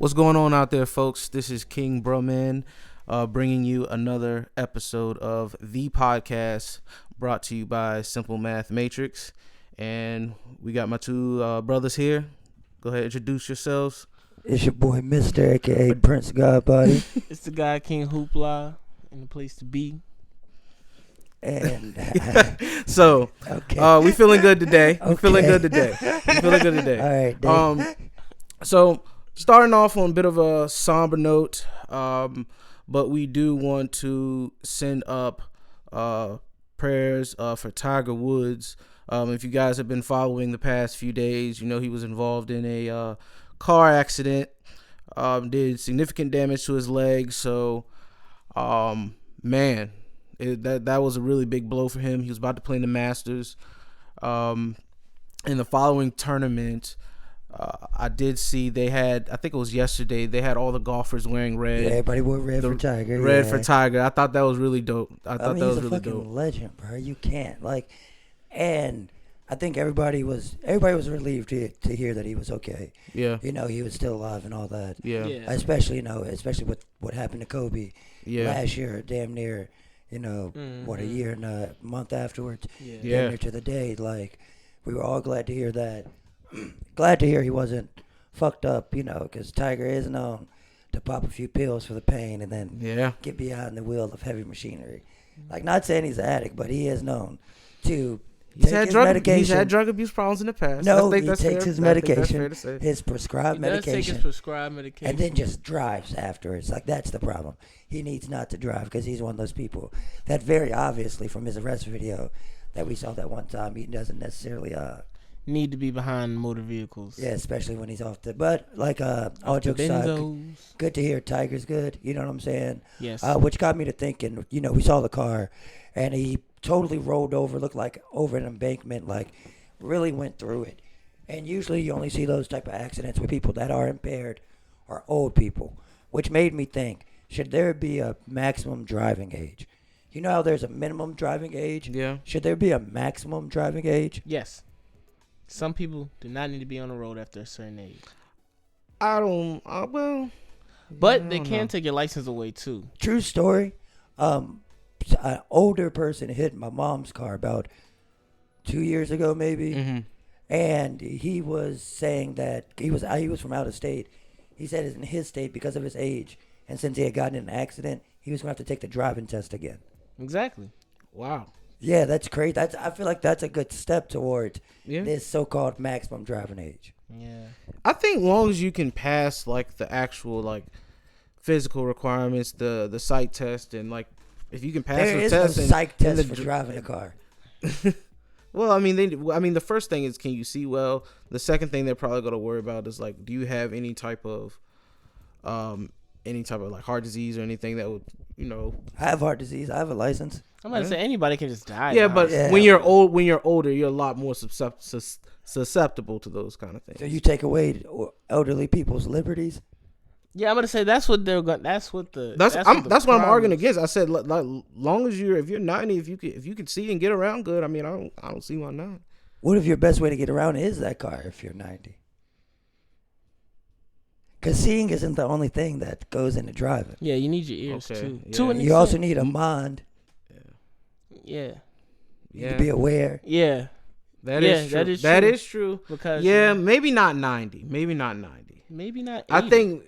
What's going on out there, folks? This is King Broman, bringing you another episode of the podcast brought to you by Simple Math Matrix. And we got my two brothers here. Go ahead, introduce yourselves. It's your boy Mr. aka Prince Godbody. It's the guy King Hoopla in the place to be. And So, okay. we feeling good today. Okay. We feeling good today. All right, Dave. So starting off on a bit of a somber note, but we do want to send up prayers for Tiger Woods. If you guys have been following the past few days, you know he was involved in a car accident, did significant damage to his leg. So, man, that was a really big blow for him. He was about to play in the Masters. In the following tournament, I did see they had, I think it was yesterday, they had all the golfers wearing red. Yeah, everybody wore red for Tiger. Red for Tiger. I thought that was really dope. I thought that was really dope. He's a fucking legend, bro. You can't and I think everybody was relieved to hear that he was okay. Yeah. You know, he was still alive and all that. Yeah. Especially with what happened to Kobe last year, damn near, a year and a month afterwards. Yeah. Damn near to the day. Like, we were all glad to hear that. Glad to hear he wasn't fucked up, because Tiger is known to pop a few pills for the pain and then get behind the wheel of heavy machinery. Like, not saying he's an addict, but he is known to take his medication. He's had drug abuse problems in the past. No, he takes his medication, his prescribed He medication, does take his prescribed medication, and then just drives afterwards. Like, that's the problem. He needs not to drive because he's one of those people that very obviously from his arrest video that we saw that one time, he doesn't necessarily need to be behind motor vehicles. Yeah, especially when he's off the. But all jokes aside, good to hear Tiger's good. You know what I'm saying? Yes. Which got me to thinking. We saw the car, and he totally rolled over, looked like over an embankment, like really went through it. And usually, you only see those type of accidents with people that are impaired or old people, which made me think: should there be a maximum driving age? You know how there's a minimum driving age? Yeah. Should there be a maximum driving age? Yes. Some people do not need to be on the road after a certain age. But they can take your license away too. True story. An older person hit my mom's car about 2 years ago, maybe, and he was saying that he was from out of state. He said it's in his state because of his age, and since he had gotten in an accident, he was going to have to take the driving test again. Exactly. Wow. Yeah, that's crazy. I feel like that's a good step towards this so-called maximum driving age. Yeah. I think long as you can pass like the actual physical requirements, the psych test, and if you can pass the test, there is no psych test for driving a car. Well, I mean, the first thing is, can you see well? The second thing they're probably going to worry about is do you have any type of heart disease or anything that would, I have heart disease. I have a license. I'm about to say anybody can just die. Yeah, but when you're older, you're a lot more susceptible to those kind of things. So you take away elderly people's liberties? Yeah, I'm gonna say that's what they're going. That's what what I'm arguing against. I said, long as if you're 90, if you can see and get around good, I mean, I don't see why not. What if your best way to get around is that car if you're 90? Because seeing isn't the only thing that goes into driving. Yeah, you need your ears too. Yeah. To you also need a mind. Yeah. You need to be aware. Yeah. That is true. Because maybe not 90. Maybe not 90. Maybe not 80. I think.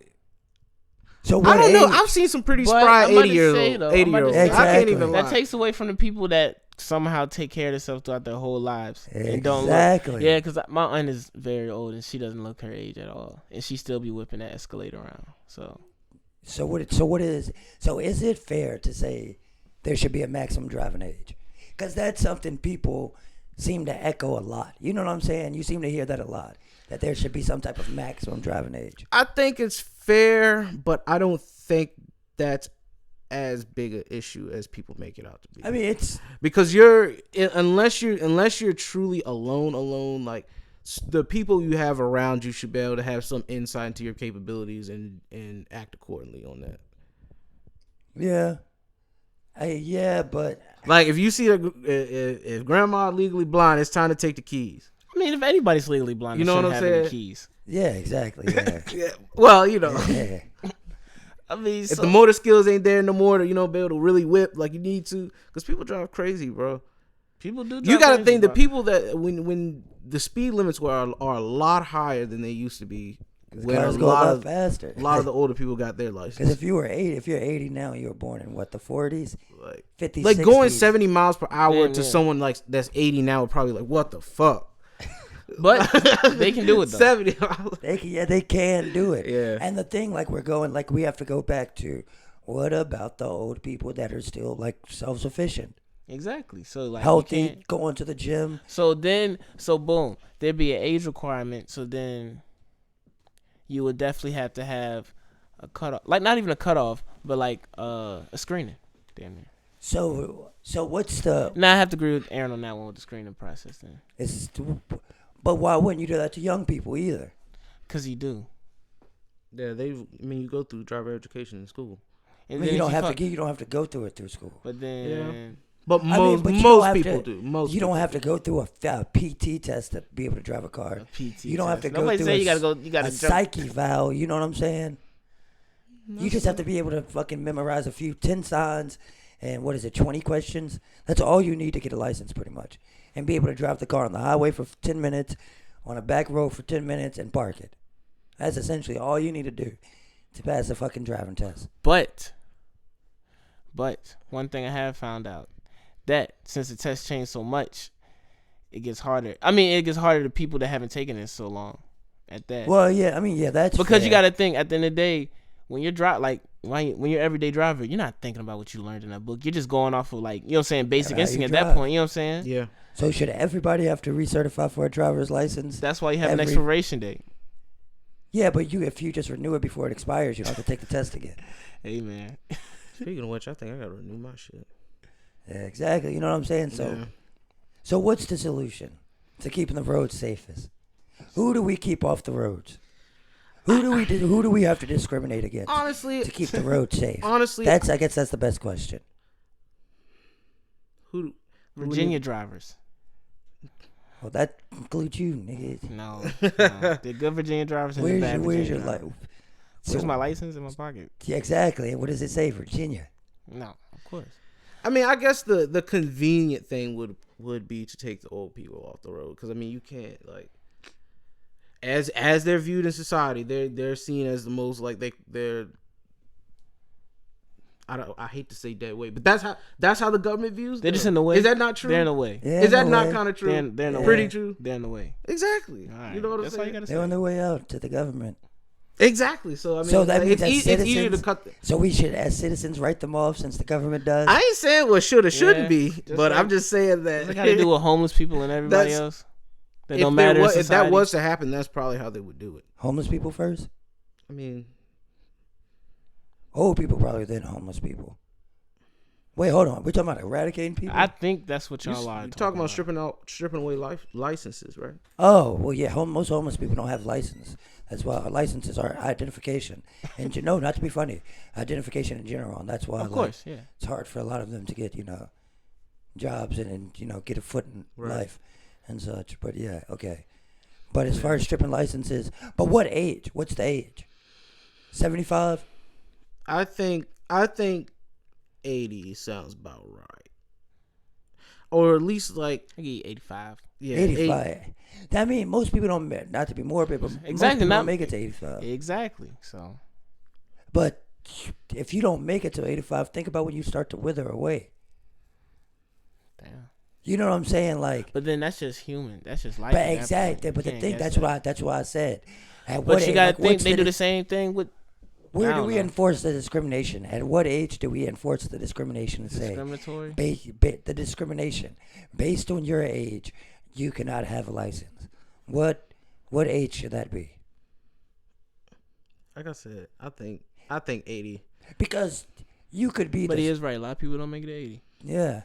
So I don't age? know. I've seen some pretty spry 80-year-olds. Exactly. I can't even lie. That takes away from the people that somehow take care of themselves throughout their whole lives. Exactly. And don't look. Yeah, because my aunt is very old and she doesn't look her age at all, and she still be whipping that Escalade around. So is it fair to say there should be a maximum driving age? Because that's something people seem to echo a lot. You know what I'm saying? You seem to hear that a lot, that there should be some type of maximum driving age. I think it's fair, but I don't think that's as big an issue as people make it out to be. I mean, it's because unless you're truly alone, the people you have around you should be able to have some insight into your capabilities and act accordingly on that. Yeah. But if you see if grandma legally blind, it's time to take the keys. I mean, if anybody's legally blind, you know what I'm saying? Keys. Yeah, exactly. Yeah. Yeah. Well, you know, Yeah. I mean, if the motor skills ain't there no more to be able to really whip like you need to, because people drive crazy, bro. people do. You drive got to crazy, think the bro. people that when the speed limits are a lot higher than they used to be when Cars go a lot faster. a lot of the older people got their Because license. if you're 80 now, you were born in what, the 40s, Like 50s, like going 60s. 70 miles per hour Damn, to yeah. someone like that's 80 now would probably like, what the fuck? But they can do it though. 70 miles. They can do it. Yeah. And the thing, like we have to go back to, what about the old people that are still like self-sufficient, Exactly. So like you healthy, can't- going to the gym? So boom, there'd be an age requirement. So then you would definitely have to have a cutoff, like not even a cutoff, but like a screening. Damn near. So what's the? Now I have to agree with Aaron on that one with the screening process then, But why wouldn't you do that to young people either? cause you do. Yeah, you go through driver education in school. I And mean, then you if don't have fuck- to. You don't have to go through it through school. But then But I mean, but you don't most have people to- do. Most You don't people have to go through a PT test to be able to drive a car. a PT. You don't have to test. go Nobody through say a you gotta go. You A gotta jump. psyche valve. You know what I'm saying? You just have to be able to fucking memorize a few 10 signs and 20 questions. That's all you need to get a license, pretty much, and be able to drive the car on the highway for 10 minutes, on a back road for 10 minutes, and park it. That's essentially all you need to do to pass the fucking driving test. But one thing I have found out that since the test changed so much, it gets harder. I mean, it gets harder to people that haven't taken it so long. At that. Well, yeah, I mean, yeah, that's Because you fair. got to think at the end of the day, when you're when you're everyday driver, you're not thinking about what you learned in that book. You're just going off of like, you know what I'm saying, basic How you instinct at that drive. point. You know what I'm saying? Yeah. So should everybody have to recertify for a driver's license? That's why you have an Every- expiration date. Yeah, but if you just renew it before it expires, you don't have to take the test again. Hey man, Speaking of which, I think I gotta renew my shit. Yeah, exactly. You know what I'm saying? So what's the solution to keeping the roads safest? Who do we keep off the roads? Who do we have to discriminate against Honestly, to keep the roads safe? honestly, I guess that's the best question. who Virginia drivers. Well, that includes you, nigga. No, they're good Virginia drivers and they're bad Where's your Virginia life? drivers. Where's my license in my pocket? Yeah, exactly. And what does it say, Virginia? No, of course. I mean, I guess the convenient thing would be to take the old people off the road, because I mean, you can't like as they're viewed in society, they're seen as the most like they're. I hate to say dead weight, but that's how the government views them. They're just in the way. Is that not true? They're in the way. Yeah, Is that no not way. kind of true? They're in the Pretty way. true. They're in the way. Exactly. All right. You know what I'm That's saying? all you gotta They're on say. their way out to the government. Exactly. So I mean, So that like, means it's as easier to citizens- cut. So we should, as citizens, write them off since the government does. I ain't saying what should or shouldn't Yeah, be, just but like- I'm just saying that. That's like how they do with homeless people and everybody That's- else. That if don't matter in if that society. was to happen, that's probably how they would do it. Homeless people first. I mean, Old people probably then homeless people. Wait, hold on. We're talking about eradicating people. I think that's what you y'all are talking about stripping away licenses, right? Oh, well, yeah. Most homeless people don't have license. That's why licenses are identification. And no, not to be funny, identification in general. And that's why, Of course, yeah. it's hard for a lot of them to get, jobs and get a foot in life and such. But yeah, okay. But as far as stripping licenses, but what age? What's the age? 75? I think 80 sounds about right, or at least like I give you 85. yeah, 85. That means most people don't, not to be morbid, but most Exactly, people not- don't make it to 85. Exactly. So But if you don't make it to 85, think about when you start to wither away. damn. You know what I'm saying? Like, But then that's just human. That's just life. but at that exactly. point. But You the can't thing, guess that's that. why I said. At what But you age, gotta like, think what's they do the same thing with Where I do don't we know. enforce the discrimination? At what age do we enforce the discrimination and say discriminatory. the discrimination based on your age? You cannot have a license. What age should that be? like I said, I think 80. Because you could be. But the, he is right. A lot of people don't make it to 80. Yeah.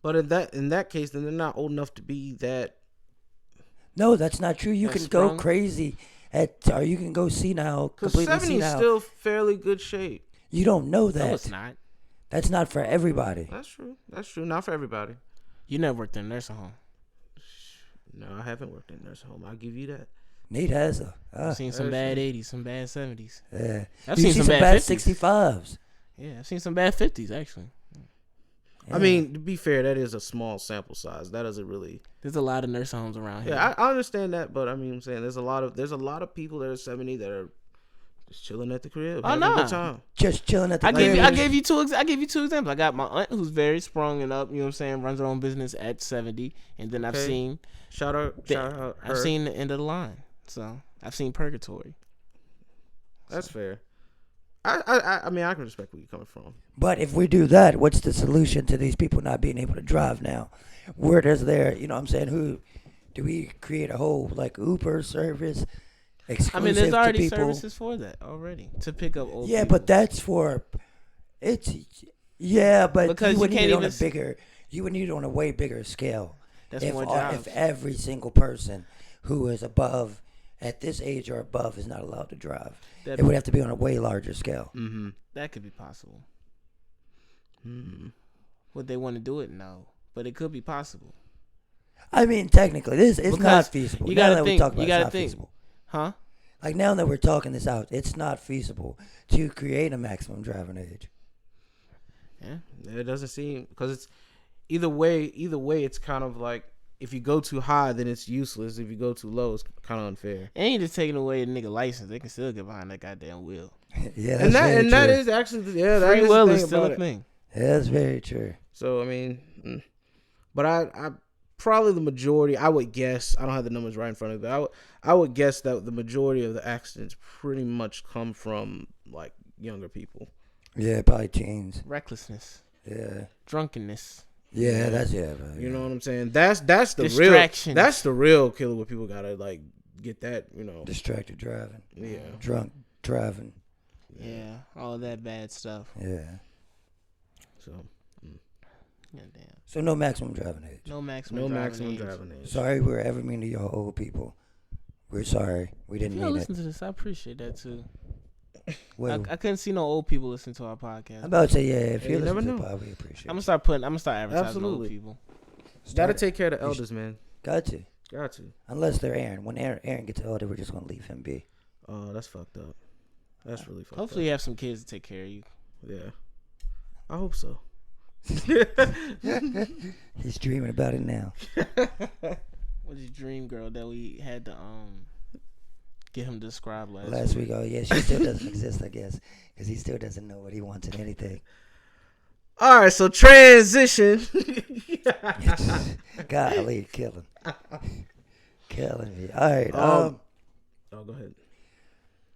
But in that case, then they're not old enough to be that. No, that's not true. You That's can go sprung. crazy or you can go senile, Because completely 70 is senile. still fairly good shape. You don't know that. No, it's not. That's not for everybody. That's true. That's true. Not for everybody. You never worked in a nursing home. No, I haven't worked in a nursing home. I'll give you that. Nate has a. I've seen some bad 80s, some bad 70s. Yeah. I've You seen see some bad 50s. 65s. Yeah, I've seen some bad 50s actually. I mean, to be fair, that is a small sample size. That doesn't really. There's a lot of nursing homes around here. Yeah, I understand that, but I mean, I'm saying there's a lot of people that are 70 that are just chilling at the crib, having a good time. Just chilling at the crib. crib. I gave you two examples. I got my aunt who's very sprung and up. You know what I'm saying? Runs her own business at 70, and then I've seen shout out her. I've seen the end of the line. So I've seen purgatory. That's fair. I mean, I can respect where you're coming from. But if we do that, what's the solution to these people not being able to drive now? Where does their, you know what I'm saying, who do we create a whole like Uber service exclusive I mean, there's already to people? services for that already to pick up old people. But that's for but because you would you can't need it on even a bigger, you would need it on a way bigger scale. That's if, more jobs. If every single person who is above, at this age or above, is not allowed to drive, it would have to be on a way larger scale. Mm-hmm. That could be possible. Would they want to do it? No, but it could be possible. I mean, technically, it's not feasible. You gotta think. You gotta think. Feasible. Huh? Like now that we're talking this out, it's not feasible to create a maximum driving age. Yeah, it doesn't seem, because it's either way. It's kind of like, if you go too high, then it's useless. If you go too low, it's kind of unfair. And you just taking away a nigga license, they can still get behind that goddamn wheel. Yeah, that is actually free will is still a thing. Yeah, that's very true. So I mean, but I probably the majority, I would guess, I don't have the numbers right in front of me, but I would guess that the majority of the accidents pretty much come from like younger people. Yeah, probably teens. Recklessness. Yeah. Yeah, Drunkenness. You know what I'm saying? That's the distractions. That's the real killer, where people gotta like get that, distracted driving. Yeah. Drunk driving. Yeah, all that bad stuff. Yeah. So. Goddamn. So no maximum driving age. No maximum driving age. Sorry, we're ever mean to y'all old people. We're sorry. We didn't mean it. Listen to this. I appreciate that too. Well, I couldn't see no old people listen to our podcast. I'm about to say, if you never listen to know. the pod, we appreciate it. I'm gonna start advertising Absolutely. old people. Gotta take care of the elders, man. Got to. Unless they're Aaron. When Aaron gets older, we're just gonna leave him be. Oh, that's fucked up. That's really fucked up. Hopefully you have some kids to take care of you. Yeah. I hope so. He's dreaming about it now. What's your dream girl that we had to get him to describe last week? Oh yeah, she still doesn't exist, I guess, because he still doesn't know what he wants in anything. All right, so transition. Golly, killing me. All right. Oh, go ahead.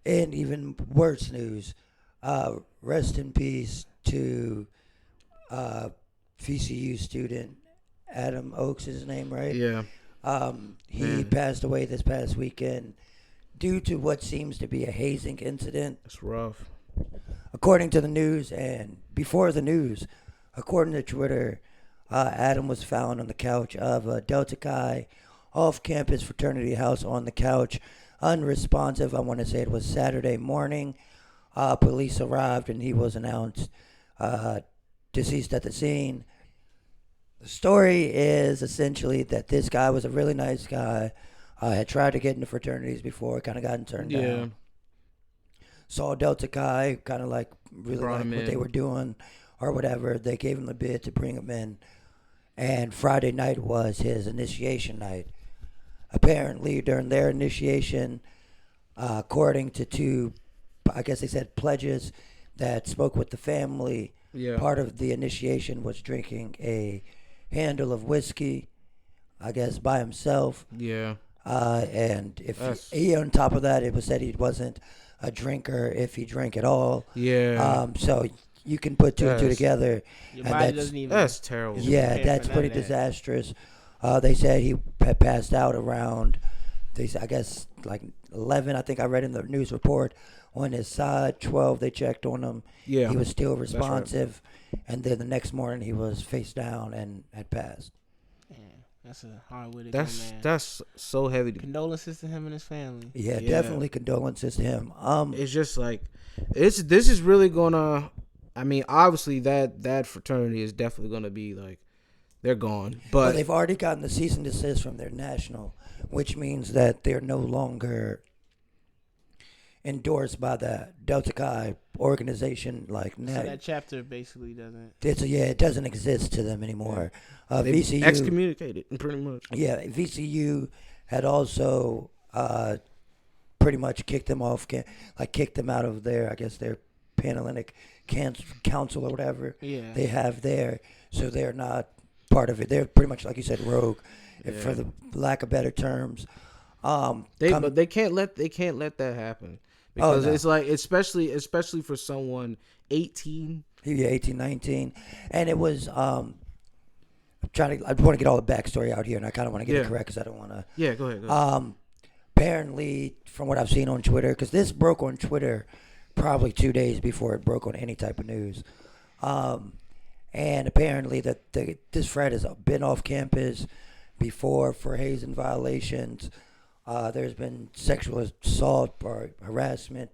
And even worse news. Rest in peace to VCU student Adam Oaks is his name, right? Yeah. He passed away this past weekend due to what seems to be a hazing incident. That's rough. According to the news, and before the news, according to Twitter, Adam was found on the couch of a Delta Chi off-campus fraternity house on the couch, unresponsive. I want to say it was Saturday morning. Police arrived and he was announced deceased at the scene. The story is essentially that this guy was a really nice guy. Had tried to get into fraternities before, kind of gotten turned down. Saw Delta Chi, kind of like really liked what they were doing or whatever. They gave him the bid to bring him in. And Friday night was his initiation night. Apparently, during their initiation, according to two, I guess they said pledges that spoke with the family, part of the initiation was drinking a handle of whiskey, I guess, by himself. Yeah. And if he, on top of that, it was said he wasn't a drinker if he drank at all. Yeah. So you can put two and two together. Your body doesn't even. That's terrible. Yeah, that's pretty disastrous. They said he had passed out around, I guess, like 11, I think I read in the news report. On his side, 12, they checked on him. Yeah. He was still responsive. Right. And then the next morning, he was face down and had passed. That's a hard way to go, man. That's so heavy. Condolences to him and his family. Yeah, definitely condolences to him. It's just like, this is really gonna, I mean, obviously that fraternity is definitely gonna be like they're gone. Well, But they've already gotten the cease and desist from their national, which means that they're no longer endorsed by the Delta Chi organization. Like So that chapter basically doesn't. it doesn't exist to them anymore. they VCU excommunicated pretty much. Yeah, VCU had also pretty much kicked them off, kicked them out of their, I guess, their Panhellenic Council or whatever Yeah. they have there. So they're not part of it. They're pretty much, like you said, rogue, for the lack of better terms. But they can't let that happen because no. it's like especially for someone 18. Yeah, 18, 19. And it was I want to get all the backstory out here, and I kind of want to get it correct because I don't want to. Yeah, go ahead. Apparently, from what I've seen on Twitter, because this broke on Twitter probably 2 days before it broke on any type of news. And apparently that this frat has been off campus before for hazing violations. There's been sexual assault or harassment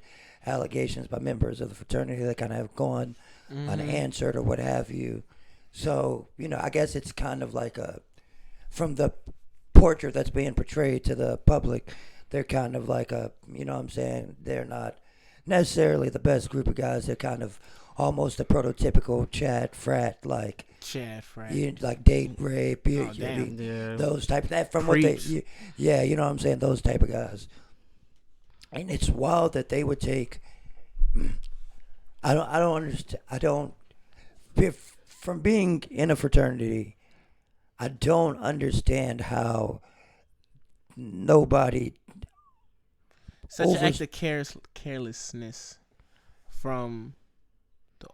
allegations by members of the fraternity that kind of have gone unanswered or what have you. So, I guess it's kind of like from the portrait that's being portrayed to the public, they're kind of like what I'm saying? They're not necessarily the best group of guys. They're kind of almost a prototypical Chad frat, like date rape, those type of that from Creeps. what they, you know what I'm saying? Those type of guys. And it's wild that they would take. I don't understand. From being in a fraternity, I don't understand how nobody. Such an act of carelessness from the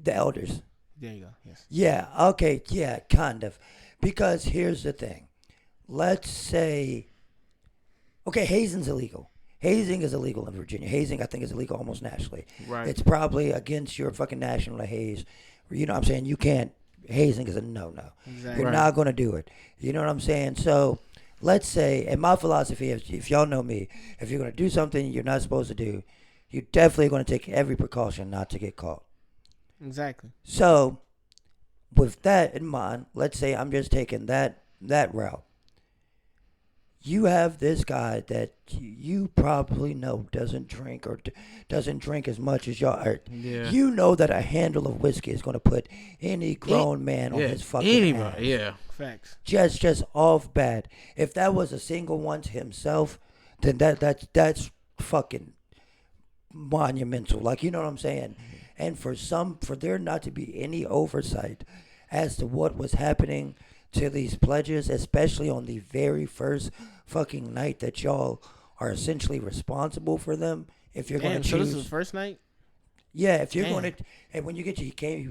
the elders. There you go. Yes. Yeah. Okay. Yeah. Kind of. Because here's the thing. Let's say. Okay, hazing's illegal. Hazing is illegal in Virginia. Hazing, I think, is illegal almost nationally. Right. It's probably against your fucking national to haze. You know what I'm saying? You can't. Hazing is a no-no. Exactly. You're not going to do it. You know what I'm saying? So let's say, and my philosophy is, if y'all know me, if you're going to do something you're not supposed to do, you're definitely going to take every precaution not to get caught. Exactly. So with that in mind, let's say I'm just taking that route. You have this guy that you probably know doesn't drink or doesn't drink as much as y'all are. Yeah. You know that a handle of whiskey is going to put any grown man on his fucking ass. Yeah. Facts. Just off bad. If that was a single one to himself, then that's fucking monumental. Like, you know what I'm saying? And for there not to be any oversight as to what was happening to these pledges, especially on the very first fucking night that y'all are essentially responsible for them. If you're going to choose, so this is the first night. Yeah, if you're going to, and when you get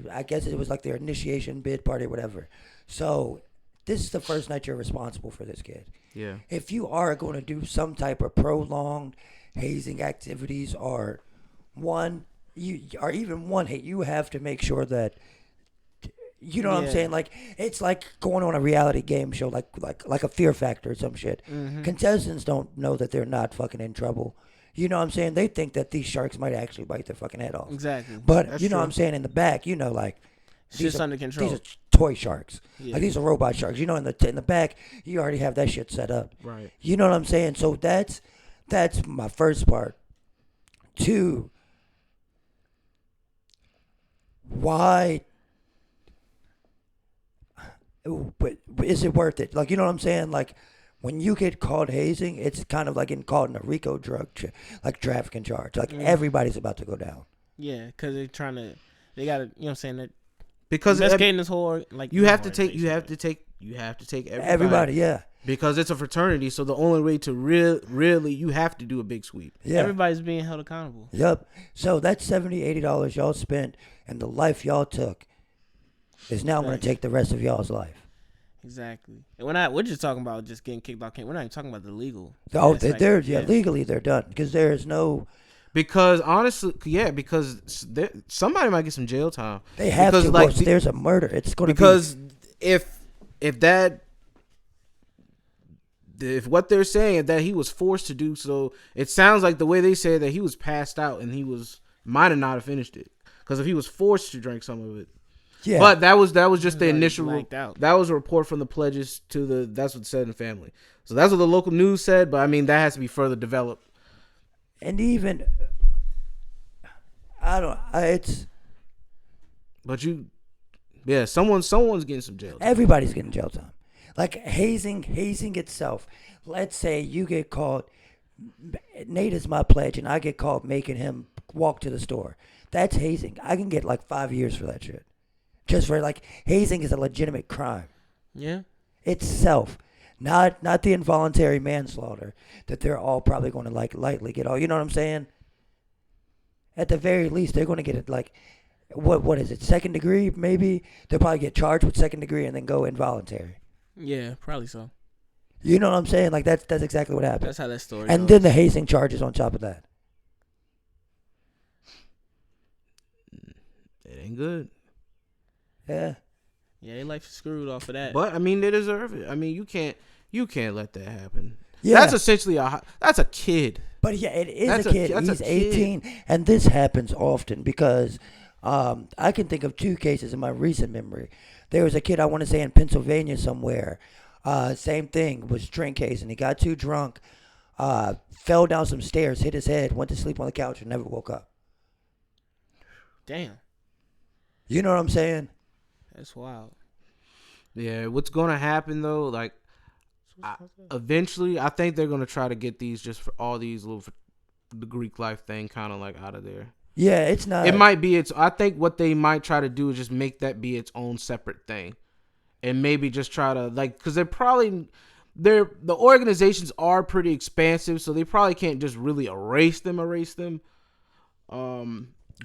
I guess it was like their initiation bid party or whatever. So this is the first night you're responsible for this kid. Yeah. If you are going to do some type of prolonged hazing activities or you have to make sure that. You know what I'm saying? Like, it's like going on a reality game show, like a Fear Factor or some shit. Mm-hmm. Contestants don't know that they're not fucking in trouble. You know what I'm saying? They think that these sharks might actually bite their fucking head off. Exactly. But That's you know true. what I'm saying? In the back, like it's just under control. These are toy sharks. Yeah. Like, these are robot sharks. You know, in the back, you already have that shit set up. Right. You know what I'm saying? So that's my first part. 2, why? But is it worth it? Like, you know what I'm saying? Like, when you get caught hazing, it's kind of like getting caught in a RICO trafficking charge. Like, everybody's about to go down. Yeah, because they got to, you know what I'm saying? That Because investigating this whole, like, you have to take everybody. Yeah. Because it's a fraternity, so the only way to really you have to do a big sweep. Yeah. Everybody's being held accountable. Yep. So that $70-$80 y'all spent and the life y'all took is now going to take the rest of y'all's life. Exactly. And we're just talking about just getting kicked off. We're not even talking about the legal. Legally they're done because there is no. Because honestly, because somebody might get some jail time. They have because, to. Like, there's a murder. It's going to because if what they're saying is that he was forced to do so, it sounds like the way they said that he was passed out and he might have not have finished it. Because if he was forced to drink some of it. Yeah. But that was just the Already initial. blacked out. That was a report from the pledges to the. That's what it said in family. So that's what the local news said. But I mean, that has to be further developed. And even it's But someone's getting some jail time. everybody's getting jail time. Like hazing itself. Let's say you get caught. Nate is my pledge, and I get caught making him walk to the store. That's hazing. I can get like 5 years for that shit. Just for like hazing is a legitimate crime Yeah. itself, not the involuntary manslaughter that they're all probably going to like lightly get all. You know what I'm saying? At the very least, they're going to get it like what is it? Second degree maybe. They'll probably get charged with second degree and then go involuntary. Yeah, probably so. You know what I'm saying? Like that's exactly what happened. That's how that story And goes. then the hazing charges on top of that. It ain't good. Yeah. Yeah, their life is screwed off of that. But I mean, they deserve it. I mean, you can't let that happen. Yeah. That's essentially that's a kid. But yeah, it is That's a kid. that's a He's kid. 18, and this happens often because I can think of 2 cases in my recent memory. There was a kid I want to say in Pennsylvania somewhere. Same thing, was drink hazing. He got too drunk, fell down some stairs, hit his head, went to sleep on the couch, and never woke up. Damn, You know what I'm saying? that's wild. Yeah, what's gonna happen though? Like, eventually, I think they're gonna try to get these just for all these little the Greek life thing kind of like out of there. Yeah, it's not. It might be I think what they might try to do is just make that be its own separate thing, and maybe just try to because the organizations are pretty expansive, so they probably can't just really erase them.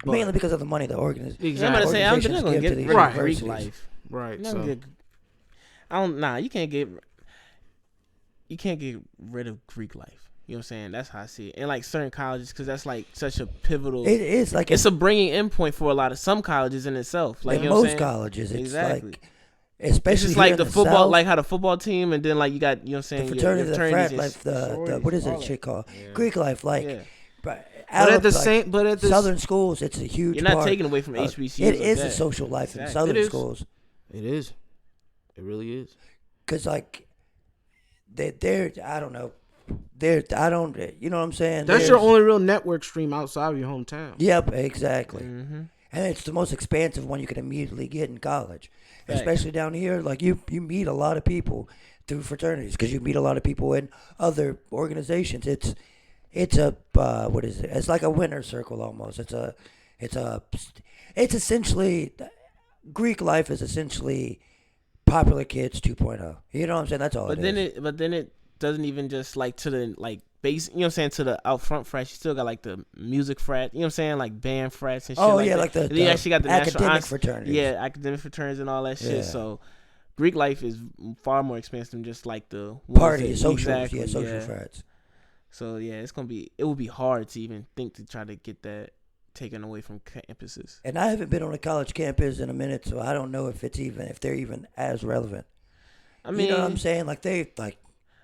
Mainly because of the money the organization. Exactly. I'm about to say, I'm organizations not gonna give get to these rid of Greek universities. life. Right. You're not gonna get, you can't get rid of Greek life. You know what I'm saying? That's how I see it. And like certain colleges, because that's like such a pivotal. It is like it's a bringing in point for a lot of some colleges in itself. Like in you know what I'm most saying? colleges, it's Exactly. like, especially It's just here like in the football, South, like how the football team, and then like you got, you know what I'm saying, the fraternity, the frat and life, the sororities, what is all that that. shit called? Yeah. Greek life, like. Yeah. But But at the Southern schools, it's a huge. You're not part taking away from of- HBCUs. It like is a that. social life in Exactly. Southern It is. schools It is. It really is. because like they're I don't know, I don't, you know what I'm saying? That's There's- your only real network stream outside of your hometown. Yep, exactly. Mm-hmm. And it's the most expansive one you can immediately get in college, Facts. especially down here. Like you meet a lot of people through fraternities because you meet a lot of people in other organizations. It's a what is it? It's like a winner circle almost. It's essentially Greek life is essentially Popular Kids 2.0. You know what I'm saying? That's all. But then it doesn't even just like to the like base. You know what I'm saying? To the out front frats, you still got like the music frat. You know what I'm saying? Like band frats and shit. Oh like yeah, that. like the, And then you actually got the national academic honors- fraternities. Yeah, academic fraternities and all that shit. Yeah. So Greek life is far more expensive than just like the ones Party, that- social, exactly, yeah, social yeah. frats. So yeah, it will be hard to even think to try to get that taken away from campuses. And I haven't been on a college campus in a minute, so I don't know if they're even as relevant. I mean, you know what I'm saying? Like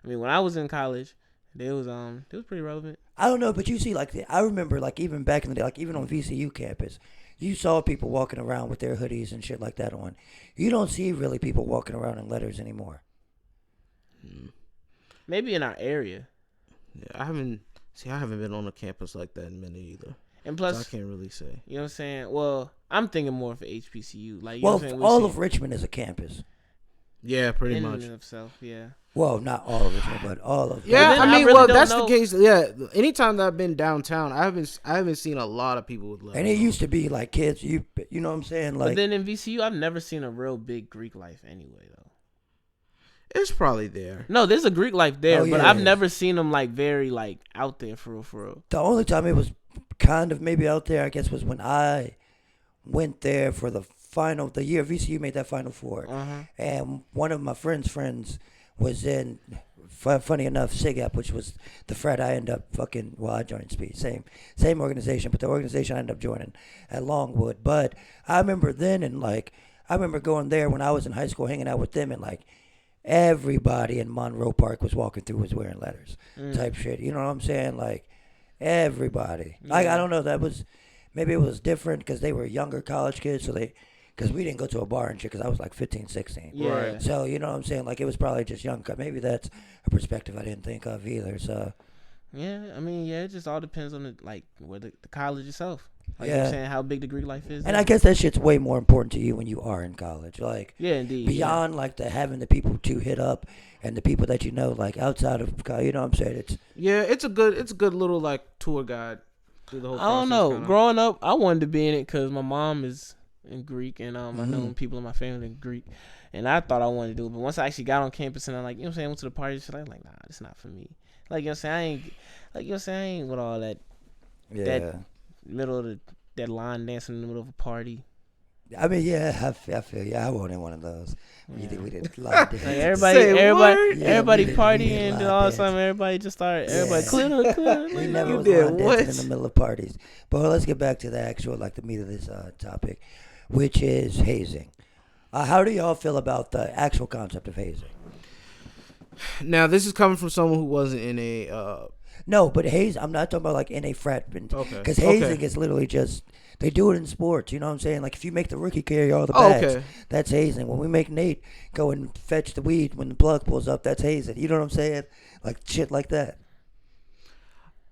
when I was in college, it was pretty relevant. I don't know, but you see, I remember, like, even back in the day, like, even on VCU campus, you saw people walking around with their hoodies and shit like that on. You don't see really people walking around in letters anymore. Maybe in our area. Yeah, I haven't been on a campus like that in a minute either. And So I plus, can't really say. you know what I'm saying? Well, I'm thinking more for HBCU. Like, you Well, know what I'm saying? all of Richmond is a campus. Yeah, pretty in much. and of itself, yeah. Well, not all of Richmond, but all of Yeah, then I I mean, really well, don't that's know. the case. Yeah, anytime that I've been downtown, I haven't seen a lot of people with letters. And it used to be like kids, you know what I'm saying? But Like, then in VCU, I've never seen a real big Greek life anyway, though. It's probably there. No, there's a Greek life there, Oh, but yeah, I've it is. never seen them like very like out there for real. the only time it was kind of maybe out there, I guess, was when I went there for the year VCU made that Final Four. And one of my friends was in, funny enough, SIGAP, which was the frat I ended up I joined SPEED, same organization, but the organization I ended up joining at Longwood. But I remember then, and I remember going there when I was in high school, hanging out with them, and everybody in Monroe Park was walking through was wearing letters, type shit. You know what I'm saying? Like, everybody. I don't know, maybe it was different because they were younger college kids, so they because we didn't go to a bar and shit because I was like 15, 16. Yeah. Right. So, you know what I'm saying? Like, it was probably just young. Maybe that's a perspective I didn't think of either. So, Yeah, I mean, yeah, it just all depends on where the college itself. Like Yeah. you're saying, how big the Greek life is. and I guess that shit's way more important to you when you are in college. Like, yeah, indeed. beyond like having the people to hit up and the people that you know, like outside of, you know what I'm saying? It's Yeah, it's a good little like tour guide through the whole I process. don't know. kinda. Growing up, I wanted to be in it because my mom is in Greek, and I know Mhm. people in my family in Greek, and I thought I wanted to do it. But once I actually got on campus and I like, you know what I'm saying, went to the party, shit, I was like, nah, it's not for me. Like, you know what I'm saying, I ain't, like, you know what I'm saying, I ain't with all that yeah. middle of that line dancing in the middle of a party. I mean, yeah, I feel you. I wanted one of those. Yeah. We did line dance. Like Say everybody, what? Yeah, everybody we did partying, and line then all of a dance. sudden everybody just started, everybody Yeah. clear. We never You was did line what? dancing in the middle of parties. But let's get back to the actual, like the meat of this topic, which is hazing. How do y'all feel about the actual concept of hazing? Now this is coming from someone who wasn't in a. No, but haze, I'm not talking about like in a frat. Okay. Because hazing Okay. is literally just, they do it in sports. You know what I'm saying? Like if you make the rookie carry all the Oh, bags, okay. that's hazing. When we make Nate go and fetch the weed when the plug pulls up, that's hazing. You know what I'm saying? Like shit like that.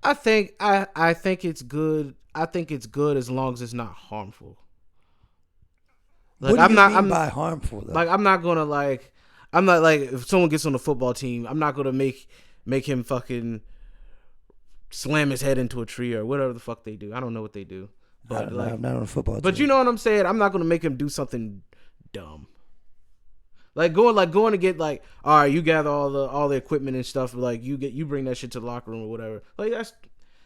I think it's good. I think it's good as long as it's not harmful. Like What do you mean I'm by harmful though? like I'm not gonna like I'm not like if someone gets on the football team, I'm not gonna make him fucking slam his head into a tree or whatever the fuck they do. I don't know what they do, I but don't know, like, I'm not on a football but team. you know what I'm saying. I'm not gonna make him do something dumb. Like going to get like, all right, you gather all the equipment and stuff. Like you bring that shit to the locker room or whatever. Like that's,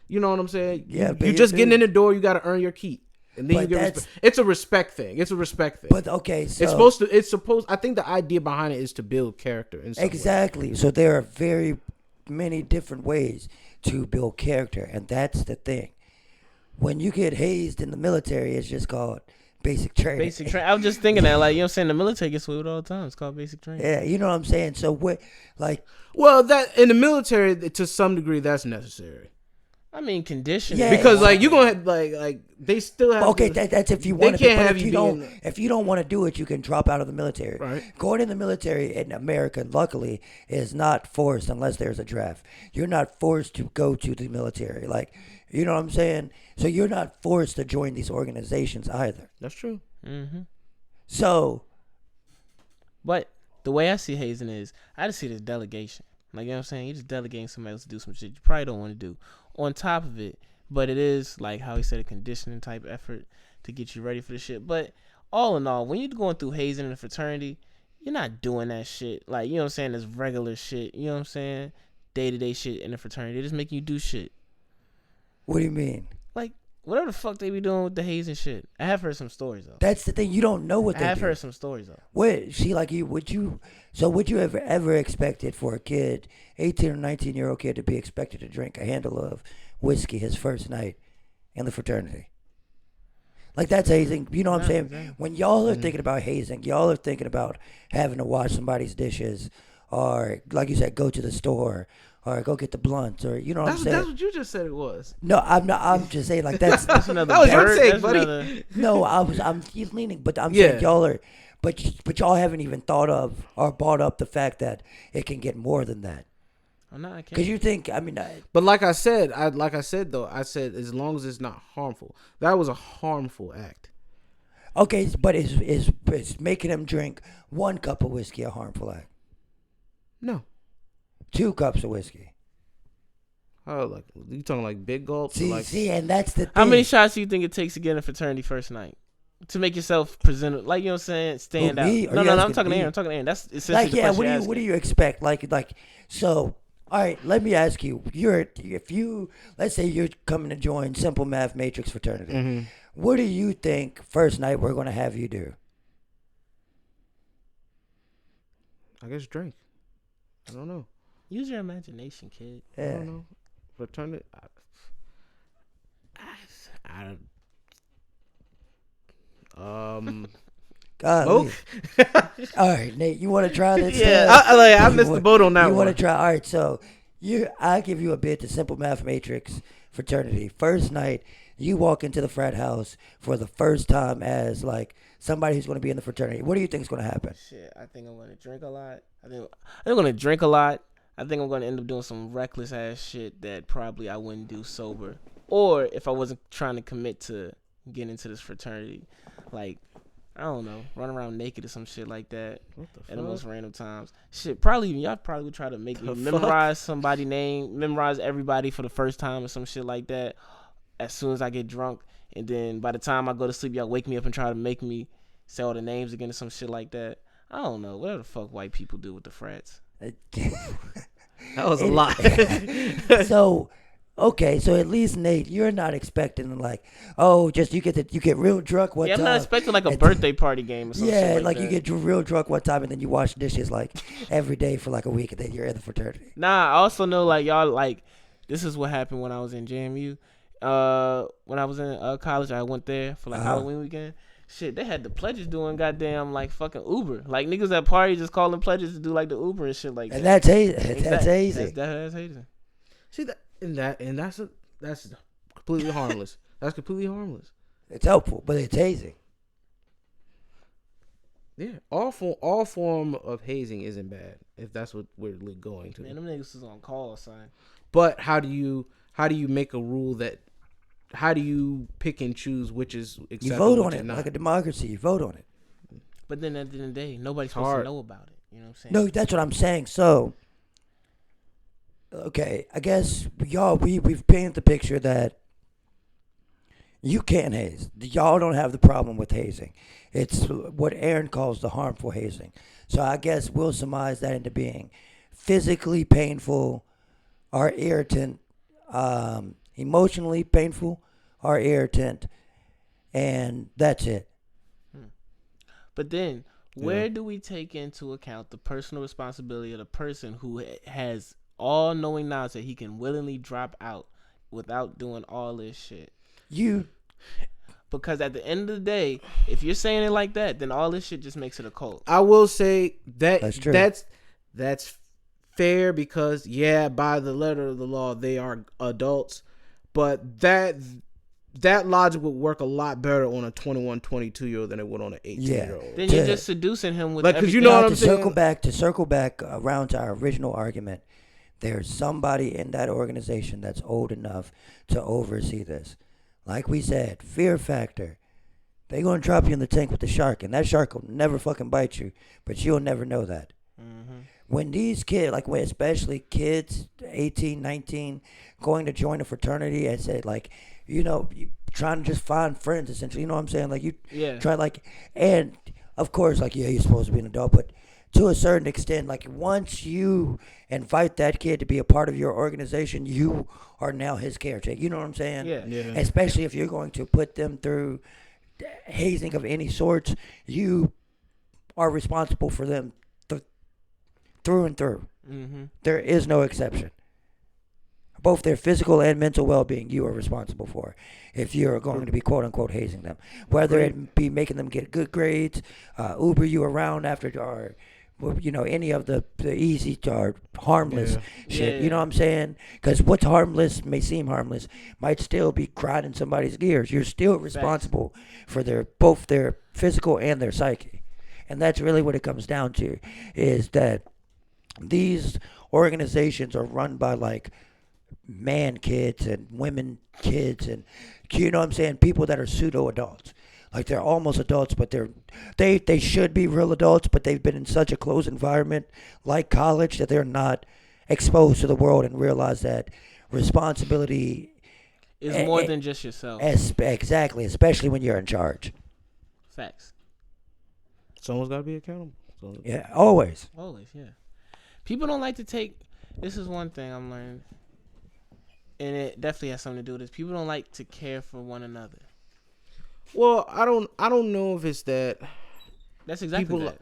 you know what I'm saying. Yeah, you just getting in the door. You got to earn your keep, and then But you get that's- respect. It's a respect thing. It's a respect thing. But okay, so It's supposed. I think the idea behind it is to build character. In some way. exactly. So there are very many different ways to build character, and that's the thing. When you get hazed in the military, it's just called basic training. Basic training. I was just thinking that, like, you know what I'm saying, the military gets away with it all the time. It's called basic training. Yeah, you know what I'm saying. So what, like, Well, that in the military, to some degree, that's necessary I mean, conditioning. Yeah, because like you gonna have, like they still have. okay, to- that's if you they want to. can't But have if you you don't, being- if you don't want to do it, you can drop out of the military. Right. Going in the military in America, luckily, is not forced unless there's a draft. You're not forced to go to the military. Like, you know what I'm saying? So you're not forced to join these organizations either. That's true. Mm-hmm. So But the way I see hazing is, I just see it as delegation. Like, you know what I'm saying? You're just delegating somebody else to do some shit you probably don't want to do. On top of it, but it is, like how he said, a conditioning type effort to get you ready for the shit. But all in all, when you're going through hazing in a fraternity, you're not doing that shit. Like, you know what I'm saying? It's regular shit. You know what I'm saying? Day-to-day shit in the fraternity. They're just making you do shit. what do you mean? Like, whatever the fuck they be doing with the hazing shit. I have heard some stories, though. That's the thing. You don't know what I they have do. heard some stories, though. What? See, like you, would you ever expected for a kid, 18 or 19-year-old kid, to be expected to drink a handle of whiskey his first night in the fraternity? Like, that's hazing. You know what I'm Nah, saying? exactly. When y'all are thinking about hazing, y'all are thinking about having to wash somebody's dishes, or like you said, go to the store, or go get the blunts, or you know what I'm saying? That's what you just said it was. No, I'm not. I'm just saying like that's That's another That was your bird. take, That's buddy. another- no. I'm he's leaning, but I'm Yeah. saying y'all are, but y'all haven't even thought of or brought up the fact that it can get more than that. I'm not. I can't. Because you think, I mean, But like I said though, I said as long as it's not harmful. That was a harmful act. okay, but is making him drink 1 cup of whiskey a harmful act? No. 2 cups of whiskey. Oh, like you talking like big gulps? Or See, and that's the thing. How many shots do you think it takes to get in a fraternity first night? To make yourself present, like, you know what I'm saying, stand Who, out. me? Or No, you I'm asking talking to me? Aaron. I'm talking to Aaron. That's essentially Like, the yeah, question what do you're you what do asking. you expect? Like, so, all right, let me ask you. Let's say you're coming to join Simple Math Matrix fraternity. Mm-hmm. What do you think first night we're going to have you do? I guess drink. I don't know. Use your imagination, kid. I Yeah. don't know. Fraternity. Golly. Smoke. All right, Nate, you want to try this? Yeah, I missed the boat on that You one. want to try? All right, so I give you a bid to Simple Math Matrix fraternity. First night, you walk into the frat house for the first time as like somebody who's going to be in the fraternity. What do you think is going to happen? Shit, I think I'm gonna drink a lot. I'm gonna drink a lot. I think I'm gonna end up doing some reckless ass shit that probably I wouldn't do sober, or if I wasn't trying to commit to getting into this fraternity, like I don't know, run around naked or some shit like that at the most random times. Shit, y'all probably would try to make me memorize somebody's name, memorize everybody for the first time or some shit like that. As soon as I get drunk, and then by the time I go to sleep, y'all wake me up and try to make me say all the names again or some shit like that. I don't know, whatever the fuck white people do with the frats. That was a lot. So, okay, so at least Nate, you're not expecting like, oh, just you get real drunk one time. I'm not expecting like a birthday party game or something. Yeah, like you get real drunk one time and then you wash dishes like every day for like a week and then you're in the fraternity. Nah, I also know like y'all like this is what happened when I was in JMU. When I was in college, I went there for like Halloween weekend. Shit, they had the pledges doing goddamn like fucking Uber. Like niggas at party just calling pledges to do like the Uber and shit like that. And that's hazing. That's hazing. That's hazing. See that's completely harmless. That's completely harmless. It's helpful, but it's hazing. Yeah, all form of hazing isn't bad if that's what we're going to. Man, them niggas is on call, son. But how do you make a rule that? How do you pick and choose which is acceptable? You vote on it like a democracy. You vote on it. But then at the end of the day, nobody's supposed to know about it. You know what I'm saying? No, that's what I'm saying. So, okay, I guess we've painted the picture that you can't haze. Y'all don't have the problem with hazing. It's what Aaron calls the harmful hazing. So I guess we'll surmise that into being physically painful or irritant, emotionally painful or irritant, and that's it. But then, where do we take into account the personal responsibility of the person who has all knowing knowledge that he can willingly drop out without doing all this shit? Because at the end of the day, if you're saying it like that, then all this shit just makes it a cult. I will say that's true. That's fair because by the letter of the law they are adults, but that logic would work a lot better on a 21, 22-year-old than it would on an 18-year-old. Then you're just seducing him with because you know what I'm saying. Circle back around to our original argument. There's somebody in that organization that's old enough to oversee this. Like we said, fear factor. They're going to drop you in the tank with the shark, and that shark will never fucking bite you, but you'll never know that. Mm-hmm. When these kids, especially kids, 18, 19, going to join a fraternity and said, you trying to just find friends, essentially. You know what I'm saying? Try, and of course, you're supposed to be an adult, but to a certain extent, once you invite that kid to be a part of your organization, you are now his caretaker. You know what I'm saying? Yeah. Especially if you're going to put them through hazing of any sorts, you are responsible for them through and through. Mm-hmm. There is no exception. Both their physical and mental well-being, you are responsible for. If you're going to be quote-unquote hazing them, whether it be making them get good grades, Uber you around after, or any of the easy or harmless shit. You know what I'm saying? Because what's harmless may seem harmless, might still be grinding somebody's gears. You're still responsible for both their physical and their psyche, and that's really what it comes down to. Is that these organizations are run by man kids and women kids, and you know what I'm saying, people that are pseudo adults. They're almost adults, but they should be real adults, but they've been in such a closed environment like college that they're not exposed to the world and realize that responsibility is more than just yourself. Exactly, especially when you're in charge. Facts. Someone's got to be accountable. Yeah, always. Always, yeah. People don't like to take. This is one thing I'm learning, and it definitely has something to do with this. People don't like to care for one another. Well, I don't know if it's that. That's exactly people that.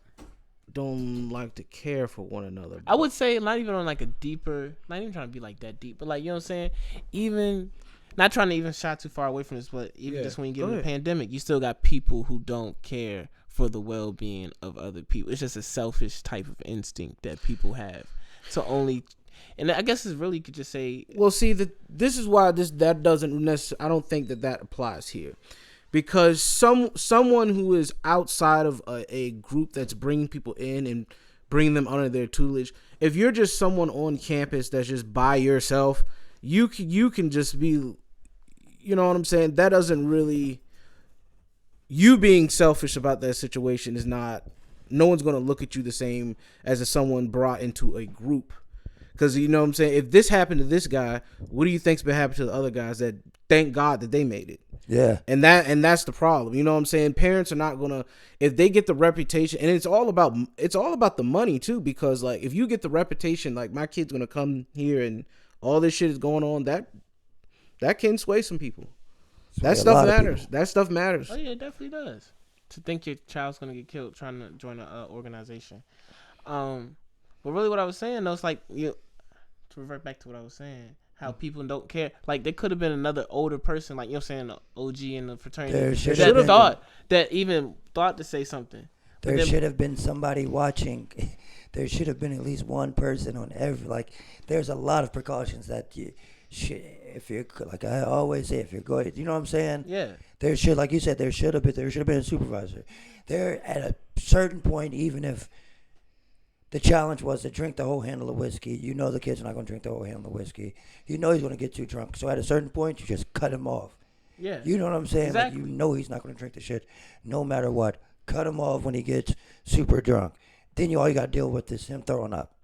Don't like to care for one another. I would say not even on a deeper, not even trying to be that deep, but you know what I'm saying? Even not trying to even shy too far away from this, but even just when you get in the pandemic, you still got people who don't care for the well-being of other people. It's just a selfish type of instinct that people have to only And I guess it's really, you could just say, Well, see, this is why that doesn't necessarily. I don't think that applies here, because someone who is outside of a group that's bringing people in and bringing them under their tutelage. If you're just someone on campus that's just by yourself, you can just be, you know what I'm saying? That doesn't really. You being selfish about that situation is not. No one's going to look at you the same as if someone brought into a group. Because, you know what I'm saying? If this happened to this guy, what do you think's been happening to the other guys that thank God that they made it? Yeah. And that's the problem. You know what I'm saying? Parents are not going to, if they get the reputation, and it's all about the money too, because like if you get the reputation, like my kid's going to come here and all this shit is going on, that can sway some people. That stuff matters. That stuff matters. Oh yeah, it definitely does. To think your child's gonna get killed trying to join an organization. But really, what I was saying though, it's like to revert back to what I was saying, how people don't care. Like there could have been another older person, like, you know what I'm saying, an OG in the fraternity that even thought to say something. There should have been somebody watching. There should have been at least one person on every. Like, there's a lot of precautions that you should. If you're, like I always say, if you're going, you know what I'm saying? Yeah. There should, like you said, there should have been a supervisor. There at a certain point, even if the challenge was to drink the whole handle of whiskey, you know the kid's not going to drink the whole handle of whiskey. You know he's going to get too drunk. So at a certain point, you just cut him off. Yeah. You know what I'm saying? Exactly. Like, you know he's not going to drink the shit no matter what. Cut him off when he gets super drunk. Then all you got to deal with is him throwing up.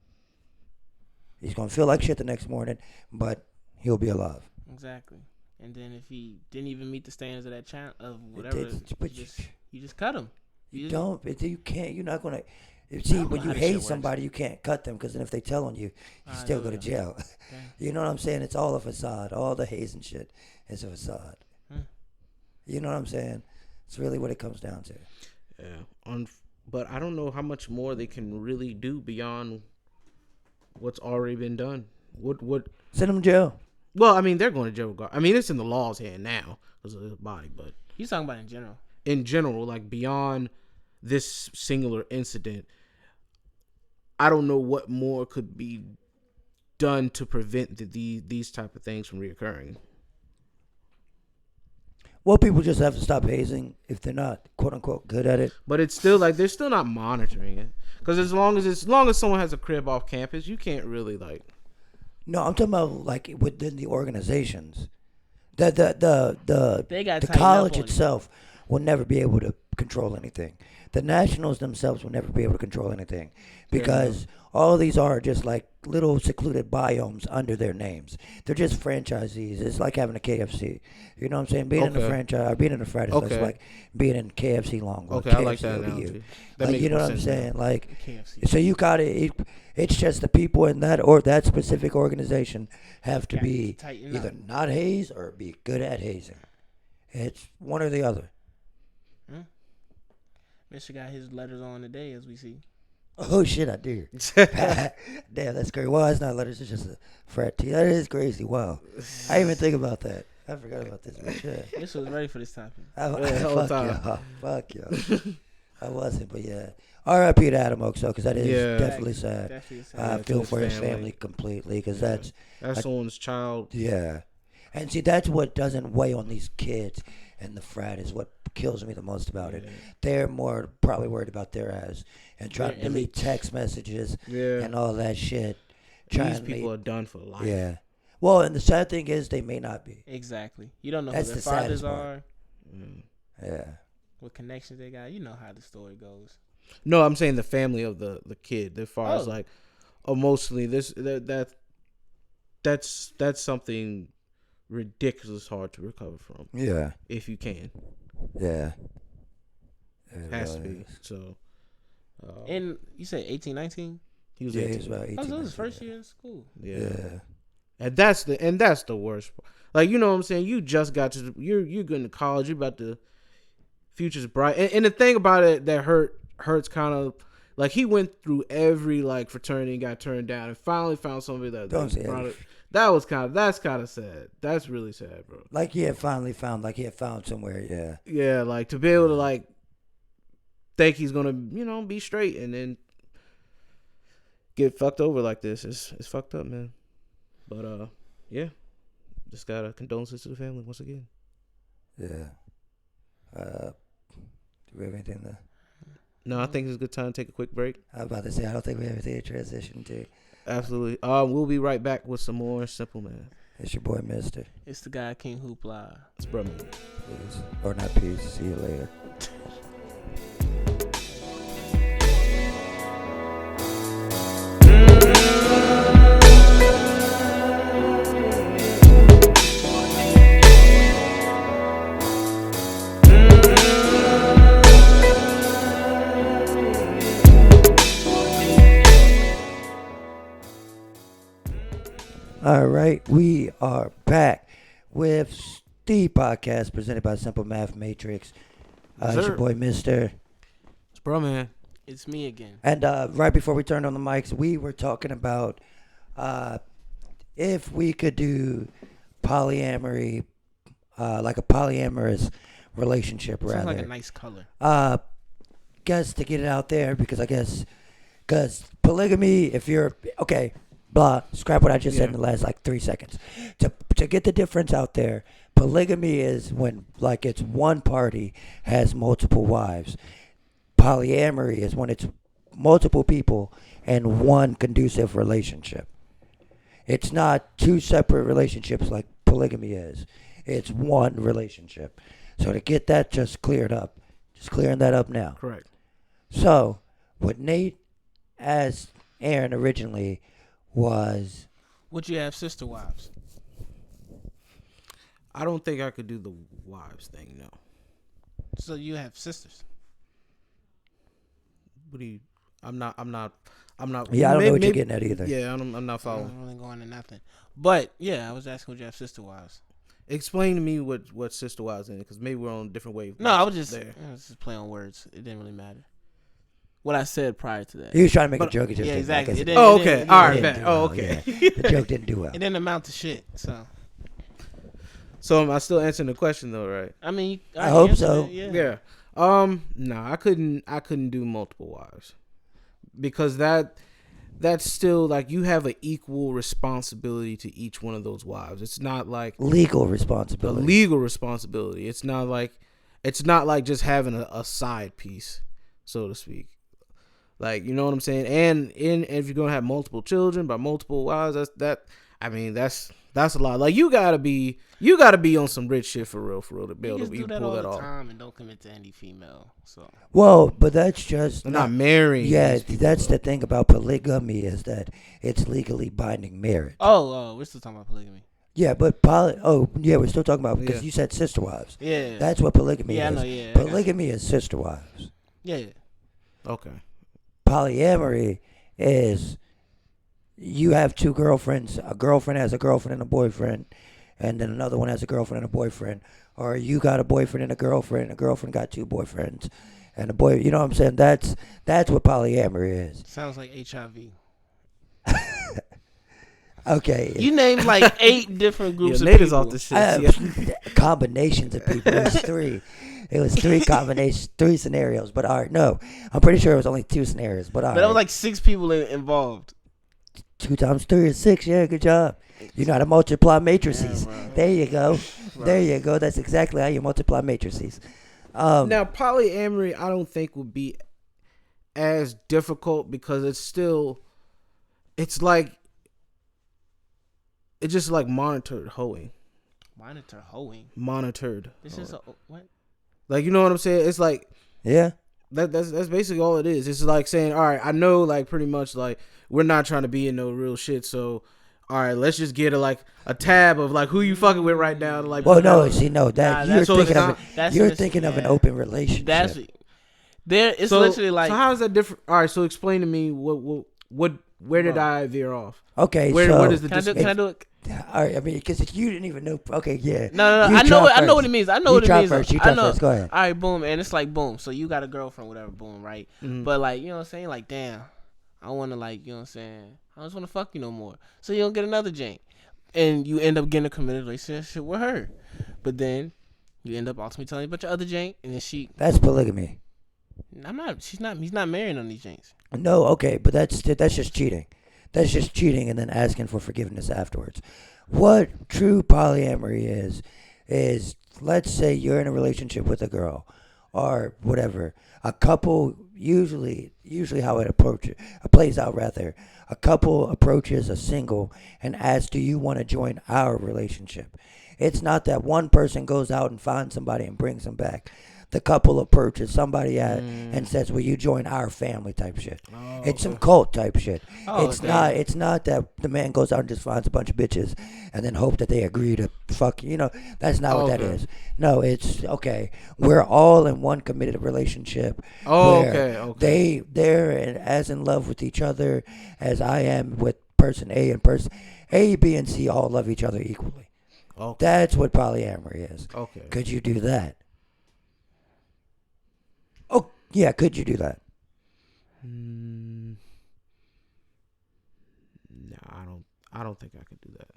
He's going to feel like shit the next morning, but he'll be alive. Exactly. And then if he didn't even meet the standards of that of whatever, you just cut him. You can't. You're not going to. See, when you hate somebody, you can't cut them, because then if they tell on you, you still go to jail. You know what I'm saying? It's all a facade. All the haze and shit is a facade. You know what I'm saying? It's really what it comes down to. Yeah. But I don't know how much more they can really do beyond what's already been done. What? Send them to jail. Well, I mean, they're going to jail. I mean, it's in the law's hand now because of his body, but he's talking about in general. In general, like beyond this singular incident, I don't know what more could be done to prevent these type of things from reoccurring. Well, people just have to stop hazing if they're not quote unquote good at it. But it's still like they're still not monitoring it, because as long as someone has a crib off campus, you can't really like. No, I'm talking about like within the organizations. The college itself will never be able to control anything. The nationals themselves will never be able to control anything, because all of these are just like little secluded biomes under their names. They're just franchisees. It's like having a KFC. You know what I'm saying? Being in a franchise, being in a frat is like being in KFC Longhorn. Okay, KFC I like that analogy. Like, you know what I'm saying? Now. Like, KFC. so you got to. It's just the people in that specific organization have to be either not haze or be good at hazing. It's one or the other. Mr. got his letters on today, as we see. Oh shit, I did. Damn, that's crazy. Well, it's not letters, it's just a frat tee. That is crazy. Wow. I didn't even think about that. I forgot about this. But shit. This was ready for this topic. Fuck y'all. I wasn't, but yeah. R.I.P. to Adam Oaks, though, because that is definitely sad. Definitely sad. I feel for his family completely, because that's someone's child. Yeah. And see, that's what doesn't weigh on these kids and the frat is what kills me the most about it. They're more probably worried about their ass and trying to delete text messages and all that shit. These people are done for life. Yeah. Well, and the sad thing is they may not be. Exactly. You don't know That's who their the fathers saddest are. Yeah. What connections they got. You know how the story goes. No, I'm saying the family of the kid. As far as like emotionally, that's something ridiculous hard to recover from. Yeah. If you can. Yeah. It has to be. So. And you said 18, 19? He was 18. He was about 18. That was his first year in school. Yeah. And that's the worst part. Like, you know what I'm saying? You just got to you're going to college. You about to future's bright. And the thing about it that hurts kind of like he went through every like fraternity and got turned down and finally found somebody that brought it. That's kind of sad. That's really sad, bro. Like he had finally found somewhere, yeah. Yeah, like to be able to like think he's gonna, be straight, and then get fucked over like this. It's fucked up, man. But yeah, just gotta condolences to the family once again. Yeah. Do we have anything to? No, I think it's a good time to take a quick break. I was about to say I don't think we have anything to transition to. Absolutely. We'll be right back with some more Simple Man. It's your boy, Mister. It's the guy King Hoopla. It's brother. Peace. Or not peace. See you later. All right, we are back with the podcast presented by Simple Math Matrix. It's your boy, Mister. It's bro, man. It's me again. And right before we turned on the mics, we were talking about if we could do polyamory, like a polyamorous relationship, Sounds rather. like a nice color. Guess to get it out there, because polygamy, if you're okay. Blah, scrap what I just said in the last 3 seconds. To get the difference out there, polygamy is when it's one party has multiple wives. Polyamory is when it's multiple people and one conducive relationship. It's not two separate relationships like polygamy is. It's one relationship. So to get that just cleared up, just clearing that up now. Correct. So what Nate asked Aaron originally was, would you have sister wives? I don't think I could do the wives thing, no. So you have sisters? What do you? I'm not. yeah, I don't know what you're getting at either. Yeah, I'm not following. I'm really going to nothing. But yeah, I was asking, would you have sister wives? Explain to me what sister wives in, because maybe we're on a different wave. No, I was just play on words. It didn't really matter what I said prior to that. He was trying to make a joke. It just didn't. Exactly. Okay. All right. Okay. Yeah. The joke didn't do well. It didn't amount to shit. So am I still answering the question though, right? I mean, I hope so. Yeah. No, I couldn't do multiple wives, because that's still you have an equal responsibility to each one of those wives. It's not like legal responsibility. A legal responsibility. It's not like just having a side piece, so to speak. You know what I'm saying? And if you're gonna have multiple children by multiple wives, that's a lot. You gotta be on some rich shit for real to be able to pull that off. Do that all the time and don't commit to any female. So well, but that's just not marrying. Yeah, that's the thing about polygamy is that it's legally binding marriage. Oh, we're still talking about polygamy. Yeah, but we're still talking about because you said sister wives. Yeah, that's what polygamy is. Yeah, I know. Yeah, polygamy is sister wives. Yeah. Okay. Polyamory is you have two girlfriends. A girlfriend has a girlfriend and a boyfriend, and then another one has a girlfriend and a boyfriend. Or you got a boyfriend and a girlfriend got two boyfriends, and a boy. You know what I'm saying? That's what polyamory is. Sounds like HIV. Okay. You named 8 different groups of Nate people. is off the shit. Combinations of people. It was 3. It was 3 combinations, 3 scenarios. But all right, no, I'm pretty sure it was only 2 scenarios. But all right. But it was 6 people involved. 2 times 3 is 6. Yeah, good job. You know how to multiply matrices. Yeah, there you go. Right. There you go. That's exactly how you multiply matrices. Now, polyamory, I don't think would be as difficult because it's just like monitored hoeing. Monitored. This is what? You know what I'm saying? It's yeah. That's basically all it is. It's like saying, all right, I know pretty much we're not trying to be in no real shit, so all right, let's just get a tab of who you fucking with right now. Well, no, you're thinking of an open relationship. It's literally So how is that different? All right, so explain to me where did I veer off? Okay, where does the can I do it? All right, I mean, because you didn't even know. Okay, yeah. No. I know what it means. I know what it means. First. You try first. Go ahead. All right, boom, and it's boom. So you got a girlfriend, whatever, boom, right? Mm-hmm. But you know what I'm saying? Damn, I want to you know what I'm saying? I just want to fuck you no more. So you don't get another jank, and you end up getting a committed relationship with her. But then you end up ultimately telling me about your other jank, and then she. That's polygamy. I'm not. She's not. He's not marrying on these jinx. No, okay, but that's just cheating. That's just cheating and then asking for forgiveness afterwards. What true polyamory is let's say you're in a relationship with a girl or whatever. A couple usually how it plays out rather. A couple approaches a single and asks, "Do you want to join our relationship?" It's not that one person goes out and finds somebody and brings them back. The couple approaches somebody and says, "Will you join our family?" type shit. Oh, It's some cult type shit. Oh, It's damn. not. It's not that the man goes out and just finds a bunch of bitches and then hope that they agree to fuck. That's not what that Okay. is. No, it's okay. We're all in one committed relationship. Oh, where okay. they're as in love with each other as I am with person A, and person A, B, and C all love each other equally. Okay. That's what polyamory is. Okay. Could you do that? Oh, yeah, could you do that? No, I don't think I could do that.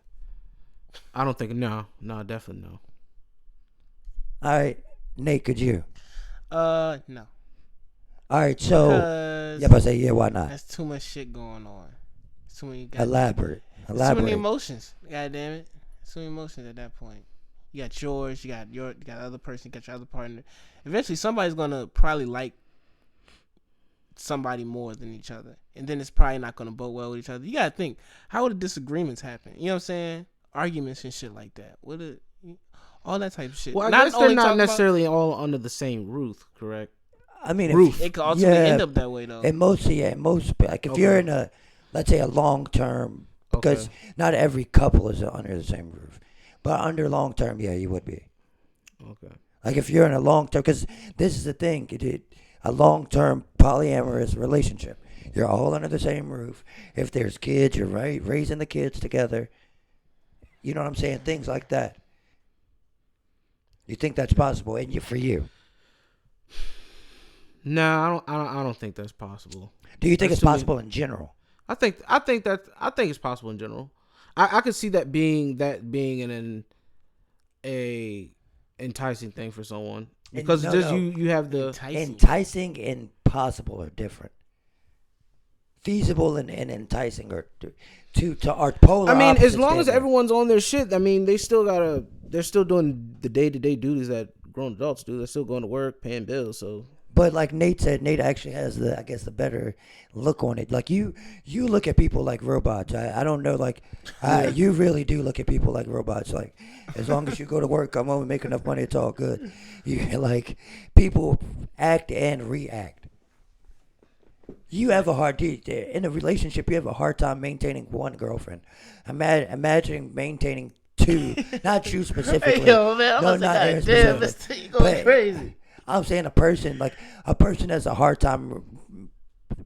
I don't think. No, definitely no. All right, Nate, could you? No. All right, so Because yeah, but I say yeah, why not? that's too much shit going on. It's too many. Elaborate. Too many emotions. God damn it. Too many emotions at that point. You got yours. You got the other person. You got your other partner. Eventually, somebody's gonna probably like somebody more than each other, and then it's probably not gonna bode well with each other. You gotta think, how would the disagreements happen? You know what I'm saying? Arguments and shit like that. All that type of shit. Well, I guess they're not necessarily all under the same roof, correct? I mean, Roof. It could ultimately end up that way though. And most like if you're in a, let's say a long term, because not every couple is under the same roof, but under long term, yeah, you would be. Okay. Like if you're in a long term, because this is the thing, a long term polyamorous relationship, you're all under the same roof. If there's kids, you're raising the kids together. You know what I'm saying? Things like that. You think that's possible, and for you? No, I don't think that's possible. Do you think it's possible in general? I think it's possible in general. I could see that being an enticing thing for someone because you have the enticing and possible are different. Feasible and enticing are polar. I mean, as long opposites, as everyone's on their shit, I mean, they're still doing the day-to-day duties that grown adults do. They're still going to work, paying bills. So, but like Nate said, Nate actually has the better look on it. Like you look at people like robots. I don't know, like you really do look at people like robots. Like as long as you go to work, come home and make enough money, it's all good. You like people act and react. You have a hard in a relationship. You have a hard time maintaining one girlfriend. Imagine maintaining two. Not you specifically. Hey, yo, man, no, not her specifically. You going crazy. I'm saying a person has a hard time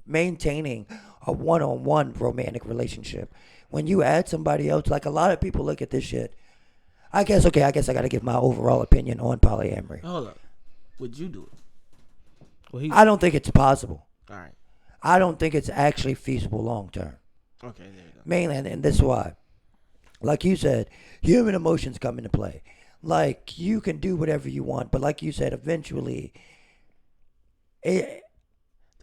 maintaining a one-on-one romantic relationship. When you add somebody else, like a lot of people look at this shit. I guess I got to give my overall opinion on polyamory. Hold up. Would you do it? Well, I don't think it's possible. All right. I don't think it's actually feasible long term. Okay, there you go. Mainly, and this is why. Like you said, human emotions come into play. Like you can do whatever you want, but like you said, eventually, the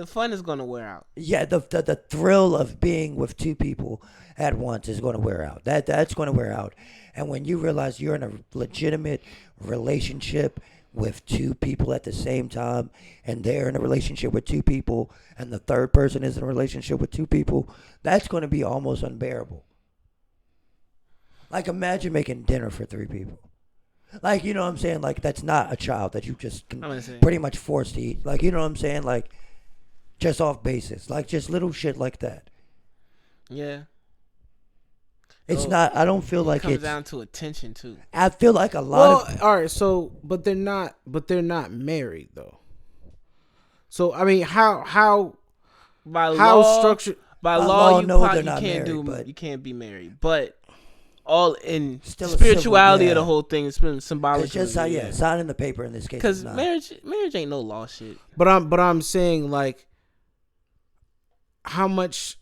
fun is gonna wear out. Yeah, the thrill of being with two people at once is going to wear out. That's going to wear out, and when you realize you're in a legitimate relationship with two people at the same time, and they're in a relationship with two people, and the third person is in a relationship with two people, that's going to be almost unbearable. Like imagine making dinner for three people. Like, you know what I'm saying? Like, that's not a child that you just can pretty much force to eat. Like, you know what I'm saying? Like, just off basis. Like, just little shit like that. Yeah. It's not, I don't feel like it comes down to attention, too. I feel like a lot of... all right, so, but they're not married, though. So, I mean, how structured... By law, you can't be married. But... all in still spirituality of the whole thing is symbolic. It's just signing the paper in this case. Because marriage ain't no law shit. But I'm saying, like, how much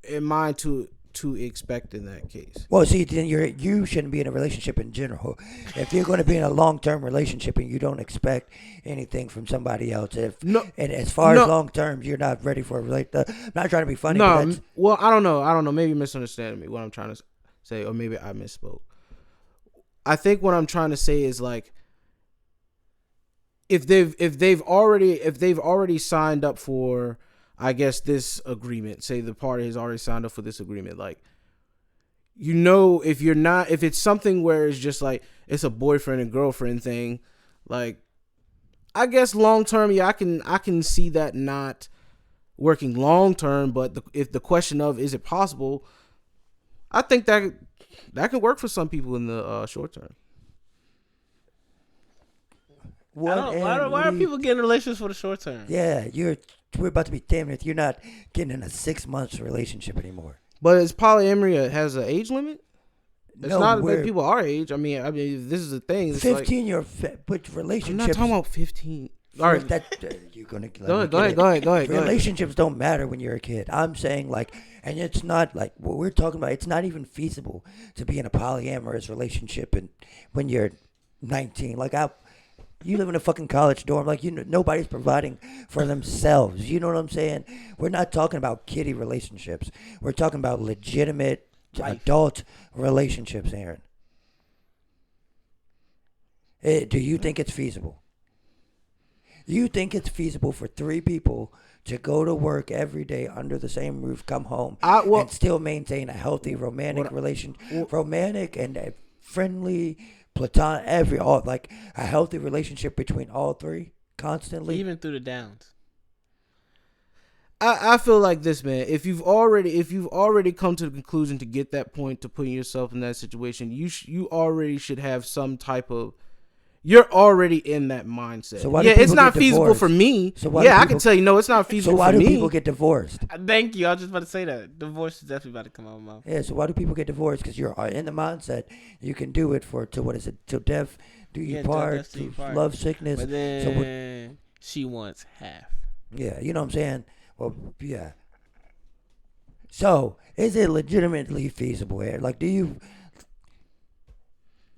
am I to to expect in that case. Well, see, then you shouldn't be in a relationship in general. If you're going to be in a long-term relationship and you don't expect anything from somebody else, No, and as far no. as long-term, you're not ready for a relationship. I'm not trying to be funny, No, but that's, well, I don't know. Maybe you're misunderstanding me. What I'm trying to say, or maybe I misspoke. I think what I'm trying to say is like, if they've already signed up for, I guess, this agreement. Say the party has already signed up for this agreement. Like, if it's something where it's just like it's a boyfriend and girlfriend thing, like, I guess long term, yeah, I can see that not working long term. But if the question of is it possible, I think that can work for some people in the short term. what, Why are people getting relationships for the short term? Yeah, we're about to be damn if you're not getting in a 6 months relationship anymore. But is polyamory has an age limit? It's No, not that people our age. I mean, if this is a thing. It's 15, like, but relationships. I'm not talking about 15. All right, You're gonna go ahead. Relationships don't matter when you're a kid. I'm saying like, and it's not like what we're talking about. It's not even feasible to be in a polyamorous relationship and when you're 19. Like you live in a fucking college dorm. Like nobody's providing for themselves. You know what I'm saying? We're not talking about kiddie relationships. We're talking about legitimate adult relationships, Aaron. Do you think it's feasible? You think it's feasible for 3 people to go to work every day under the same roof, come home, and still maintain a healthy romantic romantic and a friendly, platonic, like a healthy relationship between all 3 constantly? Even through the downs. I feel like this, man. If you've already come to the conclusion to get that point to putting yourself in that situation, you already should have some type of. You're already in that mindset. So why yeah, do it's people not get feasible divorced? for me. So why yeah, do I can tell you, no, it's not feasible So why for do me. people get divorced? Thank you. I was just about to say that. Divorce is definitely about to come out of my mouth. Yeah, so why do people get divorced? Because you're in the mindset you can do it till death do you part, till love, sickness. But then she wants half. Yeah, you know what I'm saying? Well, yeah. So, is it legitimately feasible here? Like, do you...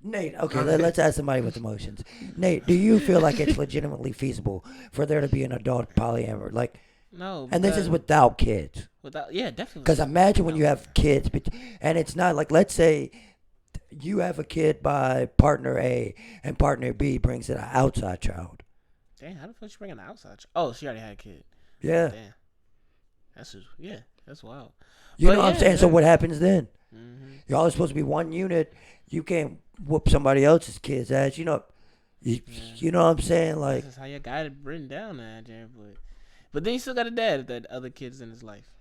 Nate, okay, let's ask somebody with emotions. Nate, do you feel like it's legitimately feasible for there to be an adult polyamory? Like, no. And this is without kids. Yeah, definitely. Because imagine when you have kids, and it's not like, let's say you have a kid by partner A, and partner B brings in an outside child. Damn, how the fuck she bring an outside child? Oh, she already had a kid. Yeah. Damn. That's wild. You know what I'm saying? Yeah. So what happens then? Mm-hmm. Y'all are supposed to be one unit. You can't whoop somebody else's kid's ass. You know what I'm saying? Like, this is how you got it written down, but then you still got a dad that other kids in his life.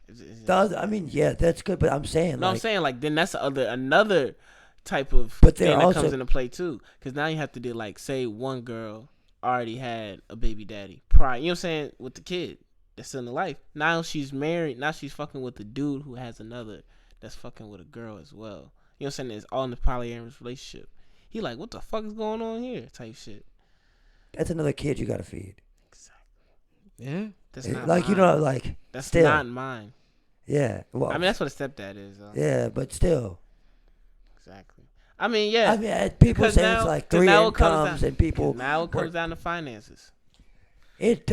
I mean, yeah, that's good. But I'm saying, no, I'm saying like then that's another type of but thing that comes into play too. Because now you have to do like, say one girl already had a baby daddy prior. You know what I'm saying, with the kid that's still in the life. Now she's married. Now she's fucking with the dude who has another that's fucking with a girl as well. You know what I'm saying? It's all in the polyamorous relationship. He like, what the fuck is going on here? Type shit. That's another kid you gotta feed. Exactly. Yeah. That's not like mine. You know, like that's still not mine. Yeah. Well, I mean, that's what a stepdad is. Yeah, but still. Exactly. I mean, yeah. I mean, people say it's like 3 incomes and people. Now it comes down to finances. It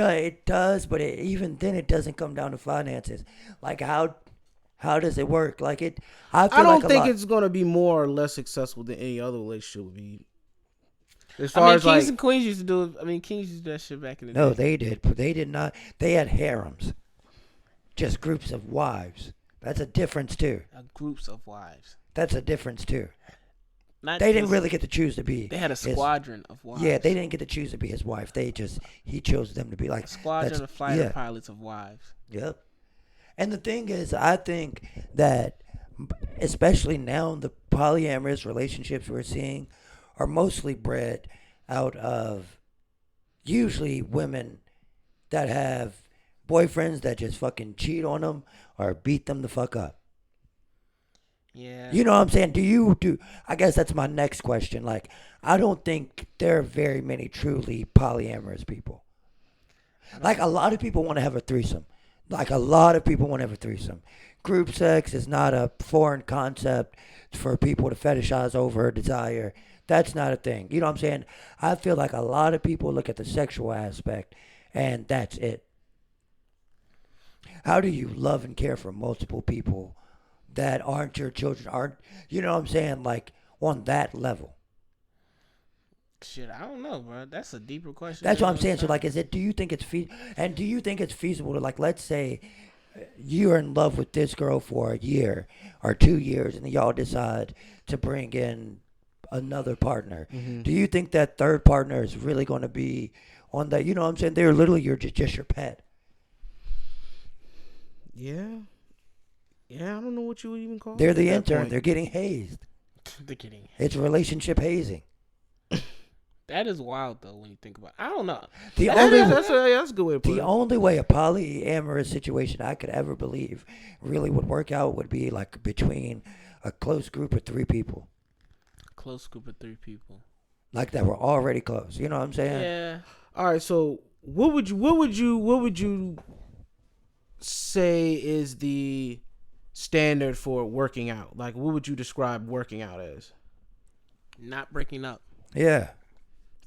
does, but even then, it doesn't come down to finances. Like how does it work? Like it, I don't think it's gonna be more or less successful than any other relationship would be. As far as Kings and Queens used to do it. I mean, Kings used to do that shit back in the day. No, they did. But they did not. They had harems, just groups of wives. That's a difference too. Groups of wives. That's a difference too. They didn't really get to choose to be. They had a squadron of wives. Yeah, they didn't get to choose to be his wife. He chose them to be like a squadron of fighter pilots of wives. Yep. And the thing is, I think that especially now the polyamorous relationships we're seeing are mostly bred out of usually women that have boyfriends that just fucking cheat on them or beat them the fuck up. Yeah. You know what I'm saying? I guess that's my next question. Like, I don't think there are very many truly polyamorous people. Like, a lot of people want to have a threesome. group sex is not a foreign concept for people to fetishize over a desire. That's not a thing. You know what I'm saying? I feel like a lot of people look at the sexual aspect and that's it. How do you love and care for multiple people that aren't your children? Aren't, you know what I'm saying? Like on that level. Shit, I don't know, bro. That's a deeper question. That's what I'm saying. So like, do you think it's and do you think it's feasible to, like, let's say you're in love with this girl for a year or 2 years and y'all decide to bring in another partner. Mm-hmm. Do you think that third partner is really going to be on that? You know what I'm saying? They're literally just your pet. Yeah. Yeah, I don't know what you would even call They're it the at that intern. point. They're getting hazed. They're kidding. It's relationship hazing. That is wild, though, when you think about it. I don't know. The only That's a good way to put The it. only way a polyamorous situation I could ever believe really would work out would be like between a close group of 3 people. Close group of 3 people. Like that were already close. You know what I'm saying? Yeah. All right, so what would you say is the standard for working out? Like, what would you describe working out as? Not breaking up. Yeah.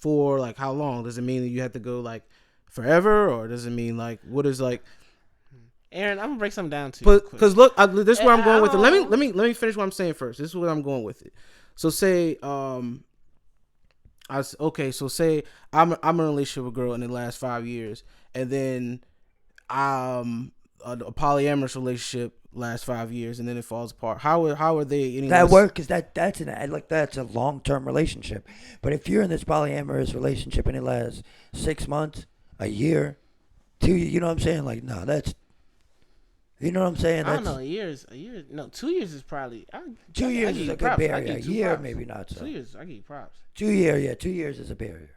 For like how long? Does it mean that you have to go like forever, or does it mean like what is like? Aaron, I'm gonna break something down to you. Because look, this is where I'm going with it. Let don't- me finish what I'm saying first. This is where I'm going with it. So say so say I'm in a relationship with a girl in the last 5 years, and then a polyamorous relationship lasts 5 years, and then it falls apart. How are they any That less- work because that's a long-term relationship. But if you're in this polyamorous relationship and it lasts 6 months, a year, 2 years, you know what I'm saying? Like, no, that's, you know what I'm saying? I don't That's, know. A year. No, 2 years is probably. 2 years give is you a good props. I barrier. give A you 2 year, props. maybe not so. 2 years, I give you props. 2 years, 2 years is a barrier.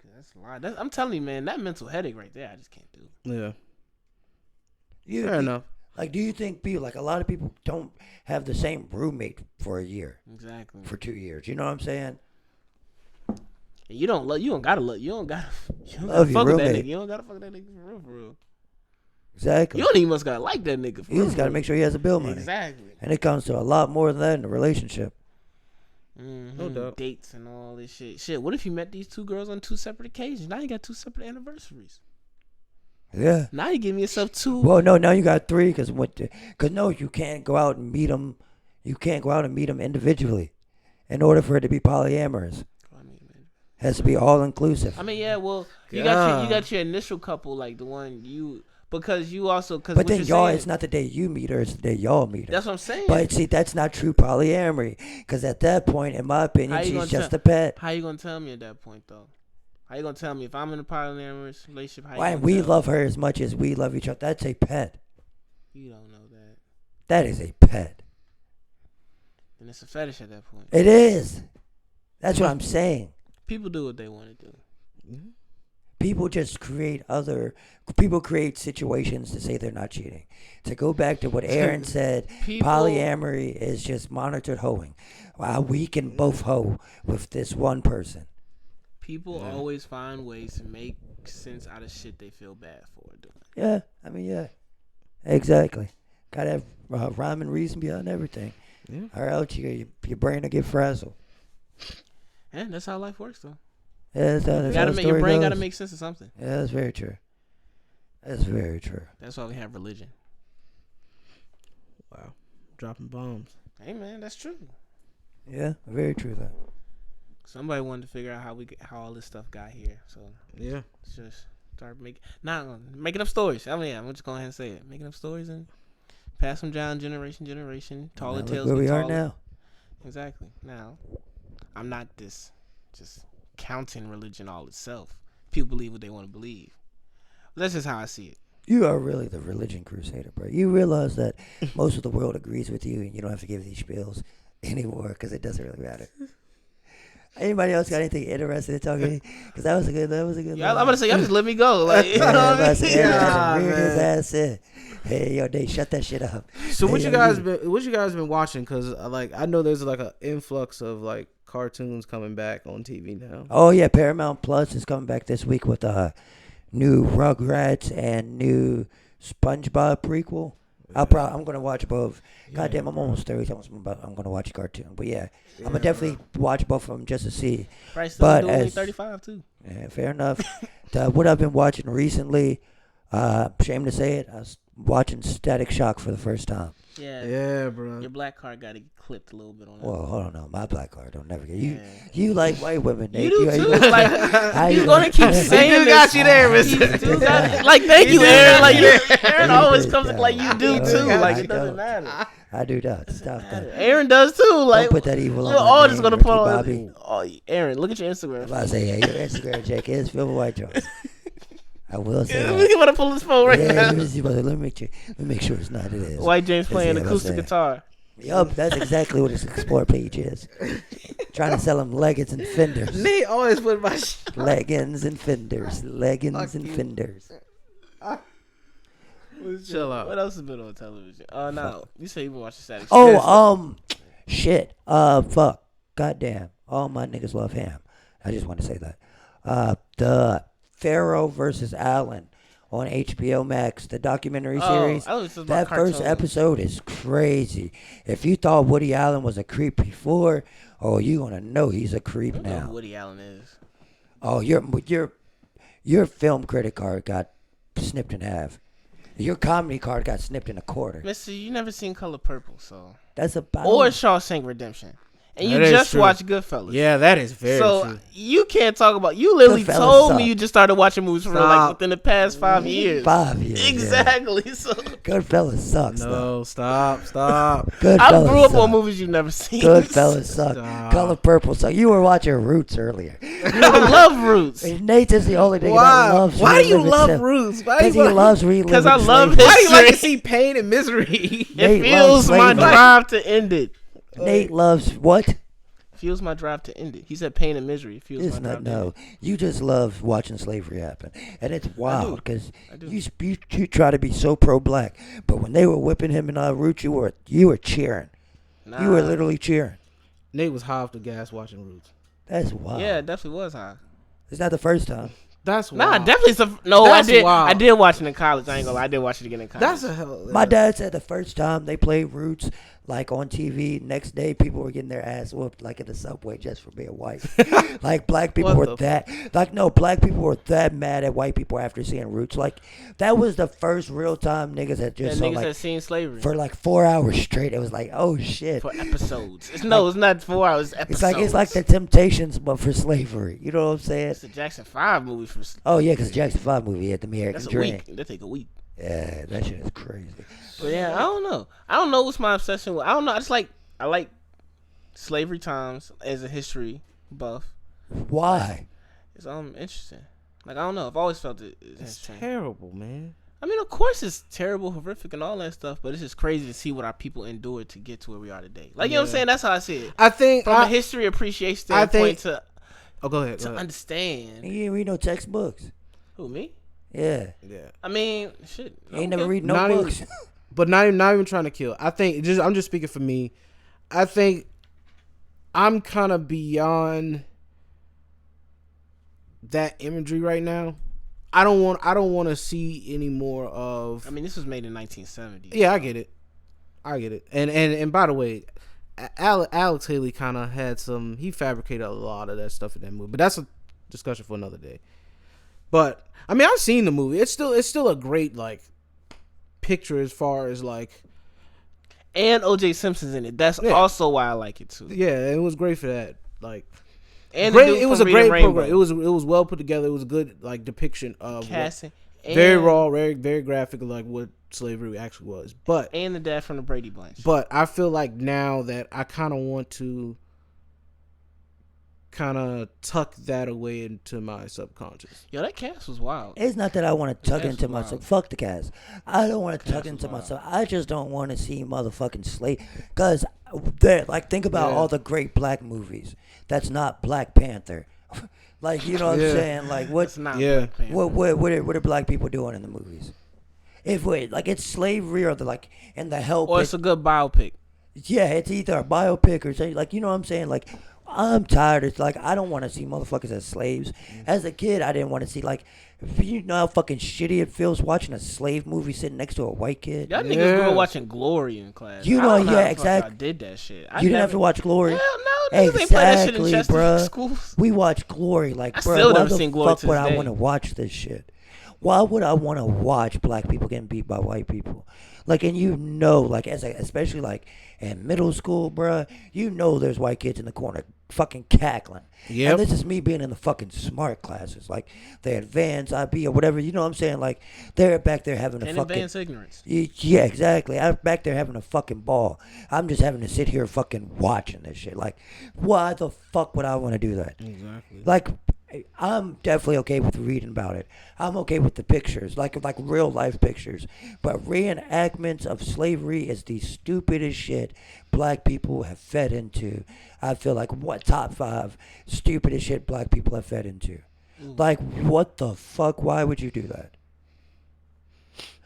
'Cause that's a lot. I'm telling you, man, that mental headache right there, I just can't do. Yeah, You, fair enough. Like, do you think people, like a lot of people don't have the same roommate for a year, Exactly. for 2 years? You know what I'm saying? And you don't love. You don't gotta love. You don't gotta Love your fuck with that roommate. nigga. You don't gotta fuck with that nigga for real. Exactly. You don't even must gotta like that nigga. For You just got to real. make sure he has a bill money. Exactly. And it comes to a lot more than that in a relationship. No doubt. Dates and all this shit. Shit. What if you met these 2 girls on 2 separate occasions? Now you got 2 separate anniversaries. Yeah. Now you giving yourself 2. Well, no, now you got 3 because no, you can't go out and meet them. You can't go out and meet them individually. In order for it to be polyamorous, it has to be all inclusive. I mean, yeah. Well, you Yeah. got your initial couple, like the one you, because you also because. But then y'all, it's not the day you meet her; it's the day y'all meet her. That's what I'm saying. But see, that's not true polyamory, because at that point, in my opinion, How you she's gonna just tell- a pet. How you gonna tell me at that point though? How you gonna tell me if I'm in a polyamorous relationship? How you Why gonna we tell love her as much as we love each other? That's a pet. me? You don't know that. That is a pet. Then it's a fetish at that point. It is. That's what I'm saying. People do what they want to do. People just people create situations to say they're not cheating. To go back to what Aaron said, People- polyamory is just monitored hoeing. Wow, we can both hoe with this one person. People always find ways to make sense out of shit they feel bad for doing. Yeah, I mean, yeah. Exactly. Gotta have rhyme and reason behind everything. Yeah. Or else your brain will get frazzled. Yeah, that's how life works though. Yeah, that's how the Your story brain goes. gotta make sense of something. Yeah, that's very true. That's very true. That's why we have religion. Wow, dropping bombs. Hey man, that's true. Yeah, very true though. Somebody wanted to figure out how all this stuff got here. So Yeah, let's just start making up stories. I mean, I'm just going ahead and say it. Making up stories and pass them down generation. Taller Now look tales where get we are taller. now. Exactly. Now, I'm not this just counting religion all itself. People believe what they want to believe. But that's just how I see it. You are really the religion crusader, bro. You realize that most of the world agrees with you, and you don't have to give these spiels anymore because it doesn't really matter. Anybody else got anything interesting to talk about? Because that was a good. Yeah, I'm gonna say y'all just let me go. Like, you know Yeah, what I that's mean? Aaron Nah, just reared his man. ass in. Hey, yo, Dave, shut that shit up. So what Hey, you yo, guys been watching? Cause like I know there's like an influx of like cartoons coming back on TV now. Oh yeah, Paramount Plus is coming back this week with new Rugrats and new SpongeBob prequel. I'm gonna watch both. Goddamn, I'm almost 30. I'm gonna watch a cartoon, but yeah, I'm gonna definitely watch both of them just to see. Right, still But doing as 35 too. yeah, fair enough. What I've been watching recently, shame to say it, I was watching Static Shock for the first time. Yeah. Yeah, bro. Your black card got to get clipped a little bit on that. Well, hold on, no, my black card don't never get you. You like white women, Nate. You do too. Like, You're gonna keep saying He this. got you there, mister. Like, thank you, Aaron. Like, Aaron He always did, comes yeah. like you do I too. don't. Like I it doesn't don't. matter. I do not. Stop that. Aaron does too. Like, Don't put that evil on we're my all name, just gonna Ricky put on. Bobby. Oh, Aaron, look at your I'm Instagram. about to say, yeah, your Instagram check is filled with white jokes. I will say that. We want to pull this phone right Yeah, now. let me make sure it's not. It is. White James playing Yeah, acoustic that's it. guitar. Yup, that's exactly what his explore page is. Trying to sell him leggings and fenders. Nate always put my shit. Leggings and fenders. Leggings Fuck and you. fenders. Chill out. What else has been on television? No, you say you been watching Static Shock. Oh, shit. Fuck. Goddamn. All my niggas love ham. I just want to say that. The Pharaoh versus Allen on HBO Max, the documentary series. I was just That about first cartoons. episode is crazy. If you thought Woody Allen was a creep before, oh, you gonna know he's a creep I don't know now. who Woody Allen is. Oh, your film credit card got snipped in half. Your comedy card got snipped in a quarter. Mister, you never seen Color Purple, so That's about or Shawshank Redemption, and you That is just true. watched Goodfellas. Yeah, that is very So true. you can't talk about. You literally Goodfellas told me suck. you just started watching movies for like Stop. within the past 5 years. 5 years. Exactly. So Goodfellas sucks. though. No, stop. Goodfellas I grew up sucks. on movies you've never seen. Goodfellas suck. Stop. Color Purple suck. You were watching Roots earlier. I love Roots And Nate is the only nigga that Why? loves Why do you reliving love stuff. Roots? Why Because do he you loves reliving 'Cause I love slavery. Why do you like to history. see pain and misery? It Nate fuels loves my slavery. drive to end it. Nate loves what? Fuels my drive to end it. He said pain and misery. It fuels It's my drive not, to end no. You just love watching slavery happen. And it's wild because I do. you try to be so pro-black. But when they were whipping him in Roots, you were cheering. it. You were Nah. literally cheering. Nate was high off the gas watching Roots. That's wild. Yeah, it definitely was high. It's not the first time. That's Nah, wild. definitely some. No, That's I did. wild. I did watch it in college. I ain't gonna lie. I did watch it again in college. That's a hell. My dad said the first time they played Roots, like on TV, next day people were getting their ass whooped, like in the subway, just for being white. Like black people What were the that, like no, black people were that mad at white people after seeing Roots. Like that was the first real time niggas that Yeah, just saw niggas like had seen slavery for like 4 hours straight. It was like, oh shit. for episodes. It's not 4 hours. Episodes. It's like the Temptations, but for slavery. You know what I'm saying? It's the Jackson 5 movie for. Oh yeah, because Jackson 5 movie had the American That's a Dream. week. That take a week. Yeah, that shit is crazy. But yeah, I don't know. I don't know what's my obsession with. I don't know. I like slavery times as a history buff. Why? It's interesting. Like I don't know. I've always felt it. It's Interesting. terrible, man. I mean, of course, it's terrible, horrific, and all that stuff. But it's just crazy to see what our people endured to get to where we are today. Like you know what I'm Yeah. saying? That's how I see it. I think From a history appreciation I standpoint think- to Oh, go ahead. Go to ahead. understand. You ain't read no textbooks. Who, me? Yeah. Yeah. I mean, shit. You ain't never read no Not even- books. But not even trying to kill. I think I'm just speaking for me. I think I'm kind of beyond that imagery right now. I don't want to see any more of. I mean, this was made in 1970. Yeah, I get it. And by the way, Alex Haley kind of had some. He fabricated a lot of that stuff in that movie, but that's a discussion for another day. But I mean, I've seen the movie. It's still a great like picture as far as like. And O.J. Simpson's in it. That's Yeah. also why I like it too. Yeah, it was great for that. Like, And the great. dude It was from a great Reading program. Rainbow. It was well put together. It was a good like depiction of what, Casting. very And- raw, very graphic, like what slavery actually was. But And the dad from the Brady Bunch. I feel like now that I kind of want to kind of tuck that away into my subconscious. Yo, that cast was wild. It's not that I want to tuck That's into wild. myself. Fuck the cast. I don't want to tuck Cast into was wild. myself. I just don't want to see motherfucking slave. Cause like think about Yeah. all the great black movies. That's not Black Panther. Like you know what Yeah. I'm saying? Like It's what not Yeah. Black Panther. what are black people doing in the movies? If like it's slavery or the like in the help. Or it's a good biopic. Yeah, it's either a biopic or something. Like you know what I'm saying? Like I'm tired. It's like I don't want to see motherfuckers as slaves. As a kid, I didn't want to see like. You know how fucking shitty it feels watching a slave movie sitting next to a white kid. Y'all niggas grew up watching Glory in class. You know, I don't know yeah, how the fuck exactly. y'all did that shit. You didn't have to watch Glory. Hell no, niggas ain't play that shit in Chester bruh. schools. We watch Glory, like, I bro. still Why never the seen Glory fuck to would this I day. want to watch this shit? Why would I want to watch black people getting beat by white people? Like, and you know, like, especially like in middle school, bruh, you know, there's white kids in the corner fucking cackling. Yep. And this is me being in the fucking smart classes, like the advanced IB or whatever. You know what I'm saying? Like, they're back there having a And fucking advanced ignorance. Yeah, exactly. I'm back there having a fucking ball. I'm just having to sit here fucking watching this shit. Like, why the fuck would I want to do that? Exactly. Like, I'm definitely okay with reading about it. I'm okay with the pictures, like real life pictures. But reenactments of slavery is the stupidest shit black people have fed into. I feel like what top 5 stupidest shit black people have fed into. Like, what the fuck? Why would you do that?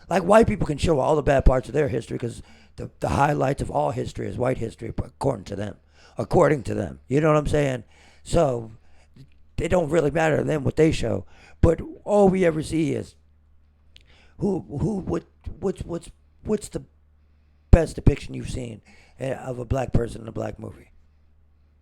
Like, white people can show all the bad parts of their history because the highlights of all history is white history, according to them. According to them. You know what I'm saying? So it don't really matter to them what they show. But all we ever see is what's the best depiction you've seen of a black person in a black movie?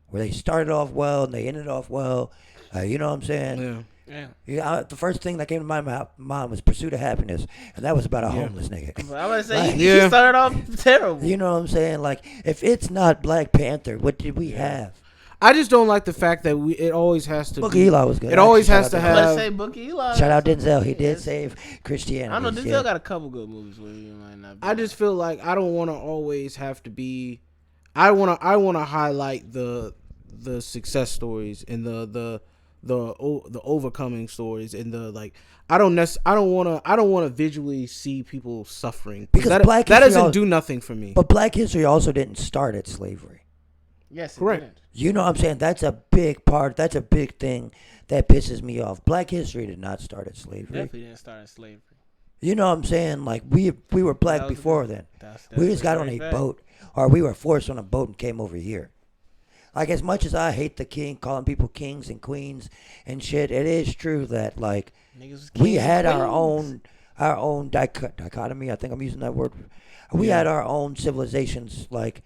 Where they started off well and they ended off well. You know what I'm saying? Yeah. Yeah, the first thing that came to my mind was Pursuit of Happiness, and that was about a homeless nigga. I was to say, Like, he started off terrible. You know what I'm saying? Like, if it's not Black Panther, what did we have? I just don't like the fact that it always has to Boogie be. Eli was good. It always Actually, has to I was have. about to say Bookie Eli. Shout out Denzel. He did save Christianity. I don't know. Denzel got a couple good movies where he might not be. I just feel like I don't want to always have to be. I want to highlight the success stories and the overcoming stories and the like. I don't want to visually see people suffering Because that Black that history doesn't do nothing for me. But Black history also didn't start at slavery. Yes, Correct. It didn't. You know what I'm saying? That's a big part. That's a big thing that pisses me off. Black history did not start at slavery. Definitely didn't start in slavery. You know what I'm saying? Like, we were black That was before good. then. That's We just got on a very fact. boat, or we were forced on a boat and came over here. Like, as much as I hate the king, calling people kings and queens and shit, it is true that, like, Niggas was we kings and had queens. our own dichotomy. I think I'm using that word. We had our own civilizations, like,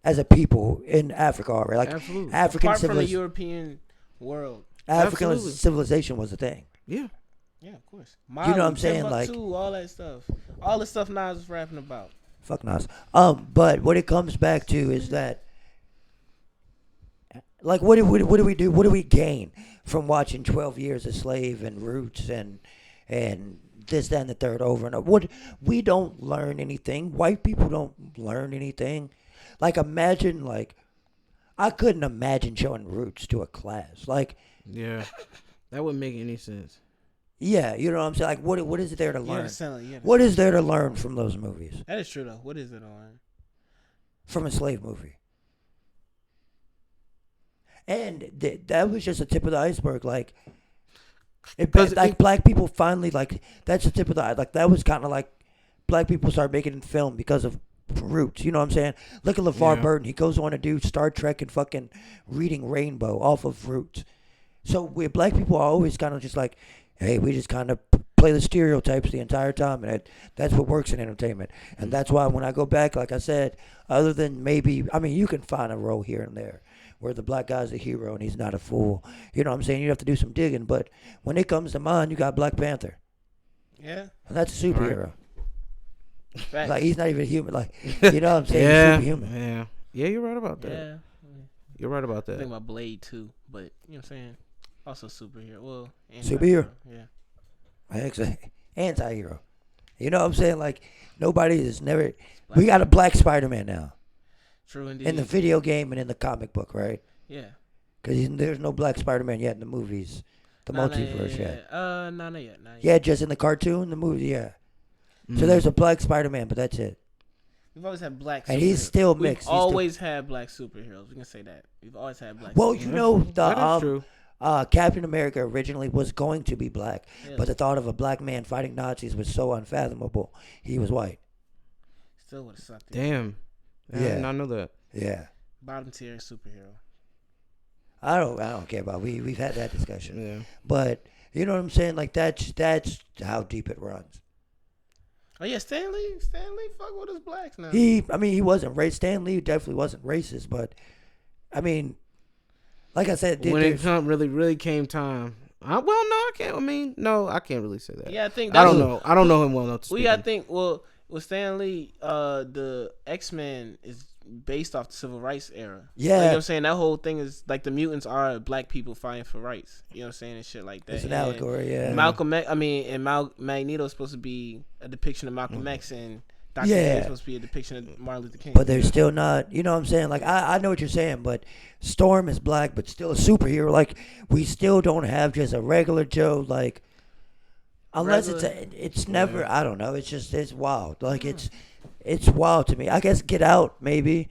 as a people in Africa already. Like, Absolutely. African Apart from the civilization. European world. African Absolutely. civilization was a thing. Yeah. Yeah, of course. You know what I'm saying? Like, all that stuff. All the stuff Nas was rapping about. fuck Nas. But what it comes back to is that, like, what do we do? What do we gain from watching 12 Years a Slave and Roots and this, that, and the third over and over? We don't learn anything. White people don't learn anything. Like, imagine, like, I couldn't imagine showing Roots to a class. Like, Yeah. That wouldn't make any sense. yeah, you know what I'm saying? Like, what is there to You learn? understand, like, What is there to learn from those movies? That is true, though. What is it on? From a slave movie. And that was just the tip of the iceberg. Like, black people finally, like, that's the tip of the iceberg. Like, that was kind of like black people started making film because of Roots. You know what I'm saying? Look at LeVar Burton. He goes on to do Star Trek and fucking Reading Rainbow off of Roots. So we black people are always kind of just like, hey, we just kind of play the stereotypes the entire time, and that's what works in entertainment. And that's why when I go back, like I said, other than maybe, I mean, you can find a role here and there where the black guy's the hero and he's not a fool. You know what I'm saying? You have to do some digging. But when it comes to mine, you got Black Panther. Yeah. And that's a superhero. Facts. Like, he's not even human. Like, you know what I'm saying? Yeah. He's superhuman. Yeah. Yeah, you're right about that. Yeah. You're right about I that. think about Blade, too. But, you know what I'm saying? Also superhero. Well, Superhero. Yeah. Anti-hero. You know what I'm saying? Like, nobody is never... We got a black Spider-Man now. True indeed. In the video game and in the comic book, right? Yeah. Because there's no black Spider-Man yet in the movies. The multiverse yet. No, not yet. Yeah, just in the cartoon, the movie, yeah. So there's a black Spider-Man, but that's it. We've always had black And he's still We've mixed. always had black superheroes. We can say that. We've always had black Well, superheroes. you know, That is true. Captain America originally was going to be black, Yeah. but the thought of a black man fighting Nazis was so unfathomable. He was white. Still would have sucked. Damn. I Yeah. did not know that. Yeah. Bottom tier superhero. I don't care about. We've had that discussion. Yeah. But you know what I'm saying? Like that's how deep it runs. Oh yeah, Stanley fuck with us blacks now. He wasn't racist. Stan Lee definitely wasn't racist, but I mean, like I said, When it really came time. Well, no, I can't. I mean, no, I can't really say that. Yeah, I think I don't know. I don't know him well enough to speak. We gotta think. Well, with Stan Lee, the X-Men is based off the civil rights era. Yeah, you know what I'm saying, that whole thing is like the mutants are black people fighting for rights. You know what I'm saying, and shit like that. It's an allegory. Yeah, Malcolm X. I mean, and Magneto's supposed to be a depiction of Malcolm X, and Dr. Yeah. Fate is supposed to be a depiction of Martin Luther King. but they're still not. You know what I'm saying? Like I know what you're saying, but Storm is black, but still a superhero. Like we still don't have just a regular Joe. Like unless it's never. I don't know. It's wild. Like it's wild to me. I guess Get Out maybe.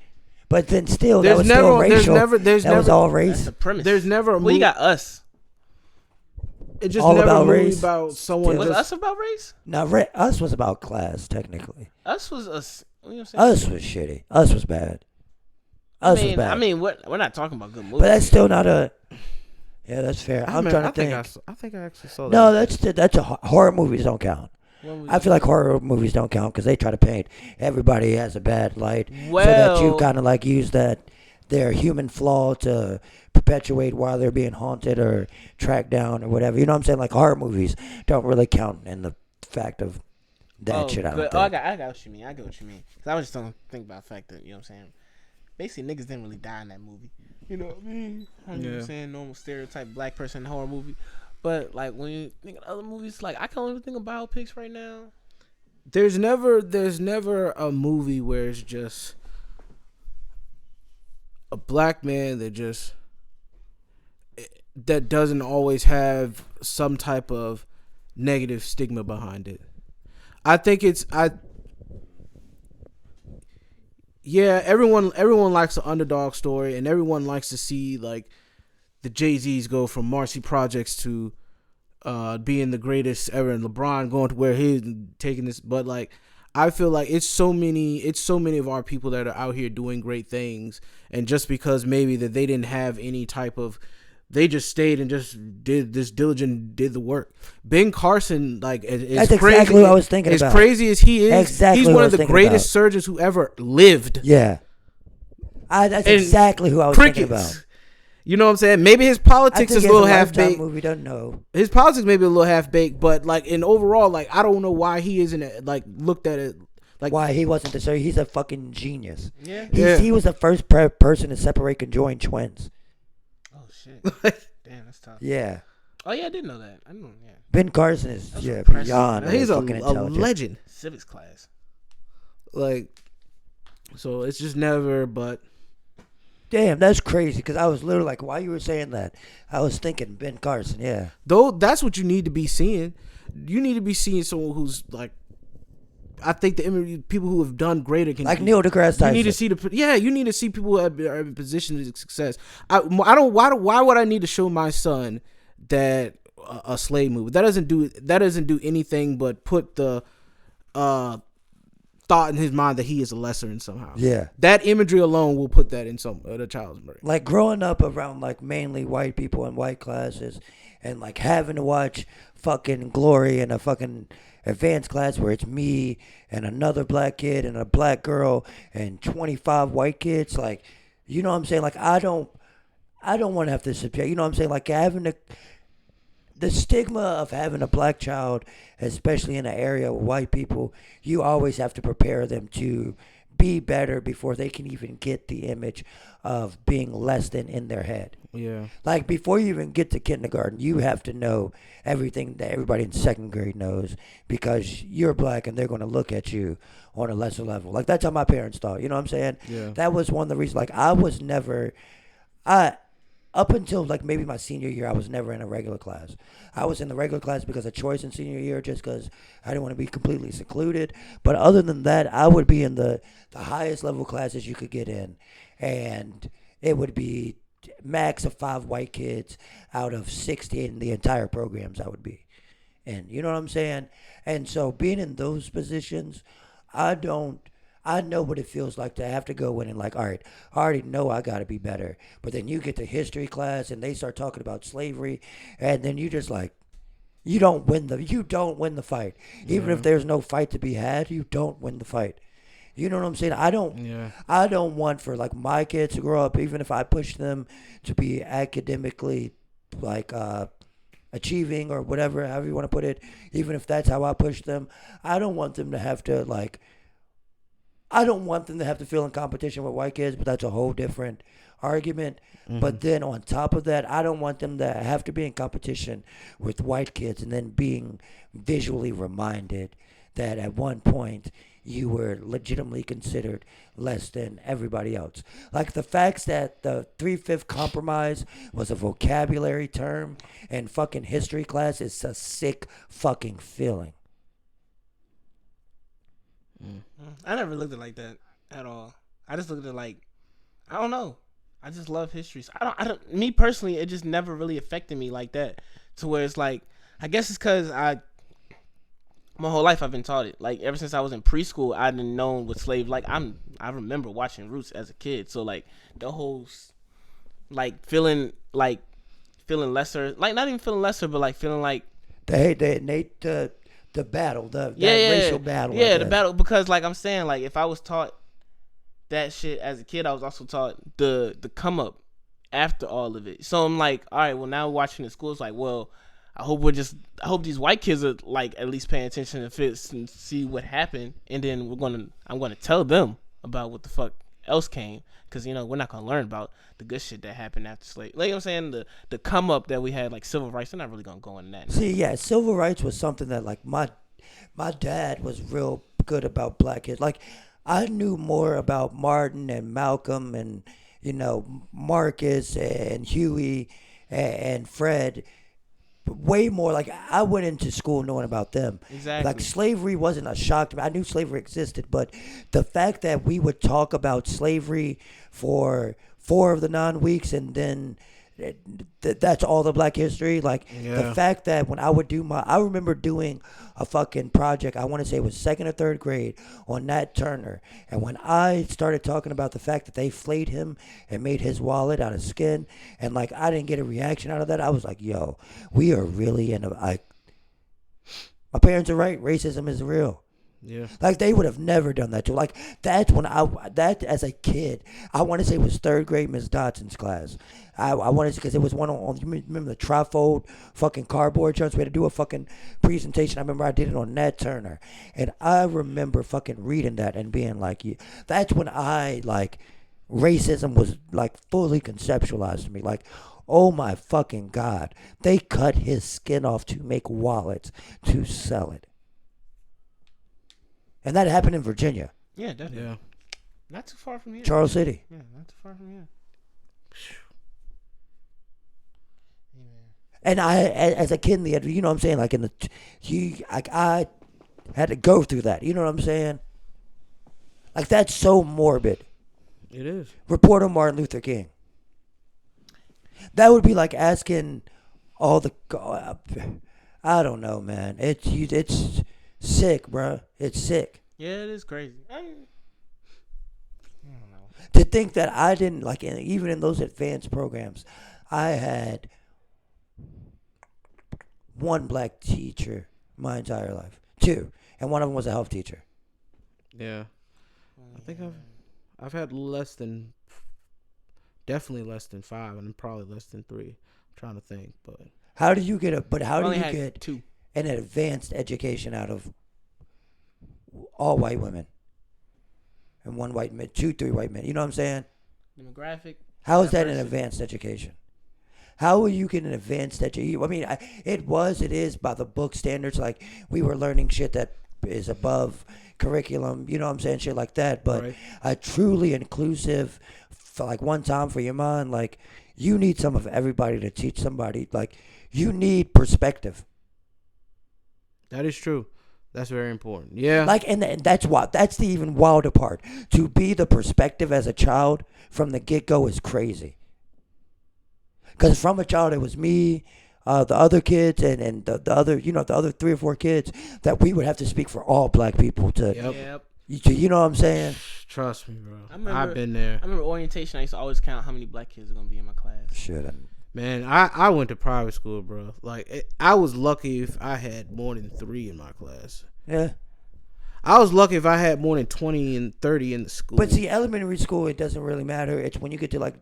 But then still, that was still racial. That was all race. That's the premise. There's never a movie. Well, you got Us. It just all never about a movie race. about someone. Was Just, Us about race? Now, Us was about class, technically. Us was us. You know what I'm saying? Us was shitty. Us was bad. Us was bad. I mean, we're not talking about good movies. But that's still not a. Yeah, that's fair. I'm trying to think. I think I actually saw that. No, that's a horror movies don't count. I feel like horror movies don't count because they try to paint everybody as a bad light, so that you kind of like use their human flaw to perpetuate while they're being haunted or tracked down or whatever. You know what I'm saying? Like horror movies don't really count in the fact of that shit. I don't think. I got what you mean. I get what you mean. Cause I was just don't think about the fact that, you know what I'm saying, basically niggas didn't really die in that movie. You know what I mean? You know what I'm saying? Normal stereotype black person in a horror movie. But like when you think of other movies, like I can't even think of biopics right now. There's never a movie where it's just a black man that doesn't always have some type of negative stigma behind it. I think everyone likes an underdog story, and everyone likes to see like the Jay-Z's go from Marcy Projects to being the greatest ever, and LeBron going to where he's taking this. But like, I feel like it's so many of our people that are out here doing great things, and just because maybe that they didn't have any type of, they just stayed and just did the work. Ben Carson, like, that's exactly what I was thinking about. As crazy as he is, he's one of the greatest surgeons who ever lived. Yeah, that's exactly who I was thinking about. You know what I'm saying? Maybe his politics is a little half baked. We don't know. His politics may be a little half baked, but like in overall, like I don't know why he isn't like looked at it like why he wasn't the surgeon. He's a fucking genius. Yeah, he was the first person to separate conjoined twins. Oh shit! Damn, that's tough. Yeah. Oh yeah, I didn't know that. I didn't know. Yeah. Ben Carson is beyond. He's a legend. Civics class. Like, so it's just never. But damn, that's crazy. Because I was literally like, while you were saying that, I was thinking Ben Carson. Yeah. Though that's what you need to be seeing. You need to be seeing someone who's like. I think the people who have done greater can like Neil deGrasse Tyson. You need to see you need to see people who are in positions of success. I don't. Why would I need to show my son that a slave movie that doesn't do anything but put the thought in his mind that he is a lesser in somehow. Yeah, that imagery alone will put that in some the child's brain. Like growing up around like mainly white people in white classes, and like having to watch fucking Glory in a fucking advanced class where it's me and another black kid and a black girl and 25 white kids. Like, you know what I'm saying? Like, I don't want to have to subject. You know what I'm saying? Like having the stigma of having a black child, especially in an area with white people, you always have to prepare them to be better before they can even get the image of being less than in their head. Yeah. Like before you even get to kindergarten, you have to know everything that everybody in second grade knows because you're black and they're going to look at you on a lesser level. Like that's how my parents thought. You know what I'm saying? Yeah. That was one of the reasons. Like up until like maybe my senior year, I was never in a regular class. I was in the regular class because of choice in senior year, just because I didn't want to be completely secluded. But other than that, I would be in the highest level classes you could get in, and it would be max of 5 white kids out of 60 in the entire programs I would be in. You know what I'm saying? And so being in those positions, I I know what it feels like to have to go in and like, all right, I already know I got to be better. But then you get to history class and they start talking about slavery, and then you just like, you don't win the fight. Even if there's no fight to be had, you don't win the fight. You know what I'm saying? I don't want for like my kids to grow up, even if I push them to be academically like achieving or whatever, however you want to put it, even if that's how I push them, I don't want them to have to like I don't want them to have to feel in competition with white kids, but that's a whole different argument. But then on top of that, I don't want them to have to be in competition with white kids and then being visually reminded that at one point you were legitimately considered less than everybody else. Like the facts that the 3/5 compromise was a vocabulary term in fucking history class is a sick fucking feeling. I never looked at it like that at all. I just looked at it like, I don't know. I just love history. So I don't. Me personally, it just never really affected me like that. To where it's like, I guess it's because my whole life I've been taught it. Like ever since I was in preschool, I didn't know what slave. Like I remember watching Roots as a kid. So like the whole, like feeling lesser. Like not even feeling lesser, but like feeling like The battle, that racial battle. Yeah, the battle, because like I'm saying, like if I was taught that shit as a kid, I was also taught the come up after all of it. So I'm like, all right, well now watching the school, it's like, well, I hope these white kids are like at least paying attention to fits and see what happened, and then I'm gonna tell them about what the fuck else came, because we're not gonna learn about the good shit that happened after slavery. Like I'm saying, the come up that we had, like civil rights, they're not really gonna go in that. See, yeah, civil rights was something that like my dad was real good about black kids. Like I knew more about Martin and Malcolm and Marcus and Huey and Fred, way more. Like I went into school knowing about them. Exactly. Like slavery wasn't a shock to me. I knew slavery existed, but the fact that we would talk about slavery for 4 of the 9 weeks and then that's all the black history. Like the fact that when I would I remember doing a fucking project, I want to say it was 2nd or 3rd grade, on Nat Turner. And when I started talking about the fact that they flayed him and made his wallet out of skin, and like I didn't get a reaction out of that, I was like, yo, we are really my parents are right. Racism is real. Yeah. Like they would have never done that to. Like that's when that as a kid, I want to say it was 3rd grade Miss Dotson's class. I wanted to, because it was one on you remember the trifold fucking cardboard charts. We had to do a fucking presentation. I remember I did it on Nat Turner, and I remember fucking reading that and being like, yeah, that's when I like racism was like fully conceptualized to me. Like, oh my fucking God, they cut his skin off to make wallets to sell it. And that happened in Virginia. Yeah, definitely. Yeah. Not too far from here. Charles City. Yeah, not too far from here. And I, as a kid in the, you know what I'm saying, like I had to go through that. You know what I'm saying? Like that's so morbid. It is. Report on Martin Luther King. That would be like asking all the, I don't know, man. It's sick, bro. It's sick. Yeah, it is crazy. I don't know. To think that I didn't, like, even in those advanced programs, I had one black teacher my entire life. 2. And one of them was a health teacher. Yeah. I think I've had definitely less than 5, and probably less than 3. I'm trying to think, but how do you get 2. an advanced education out of all white women and 1 white man, 2, 3 white men? You know what I'm saying? Demographic. How is that an advanced education? How will you get an advanced education? I mean, it is by the book standards. Like we were learning shit that is above curriculum. You know what I'm saying? Shit like that. But right. A truly inclusive, like one time for your mind. Like you need some of everybody to teach somebody. Like you need perspective. That is true. That's very important. Yeah. Like, and that's the even wilder part. To be the perspective as a child from the get-go is crazy. Because from a child, it was me, the other kids, and the other, the other 3 or 4 kids that we would have to speak for all black people to. Yep. You know what I'm saying? Trust me, bro. remember- I've been there. I remember orientation. I used to always count how many black kids are gonna be in my class. Shit. Man, I went to private school, bro. Like, I was lucky if I had more than 3 in my class. Yeah. I was lucky if I had more than 20 and 30 in the school. But see, elementary school, it doesn't really matter. It's when you get to like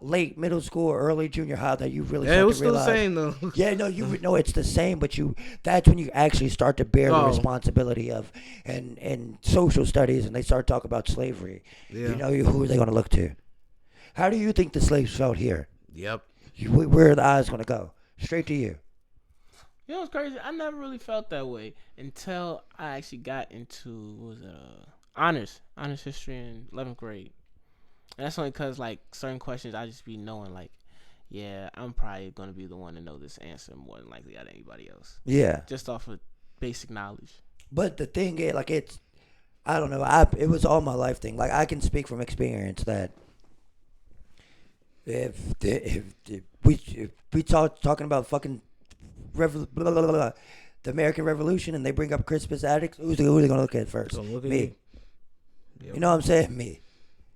late middle school or early junior high that you really yeah, start it was to still realize. the same though. Yeah, no, you know it's the same, but that's when you actually start to bear the Oh. responsibility of and social studies, and they start talking about slavery. Yeah. You know, who are they going to look to? How do you think the slaves felt here? Yep. Where are the eyes going to go? Straight to you. You know what's crazy? I never really felt that way until I actually got into honors history in 11th grade. And that's only because like certain questions I just be knowing like, yeah, I'm probably gonna be the one to know this answer more than likely out of anybody else. Yeah. Just off of basic knowledge. But the thing is, like, I don't know. It was all my life thing. Like, I can speak from experience that if we talking about fucking the American Revolution and they bring up Crispus Attucks, who they gonna look at first? Gonna look at Me. Yep. You know what I'm saying? Me.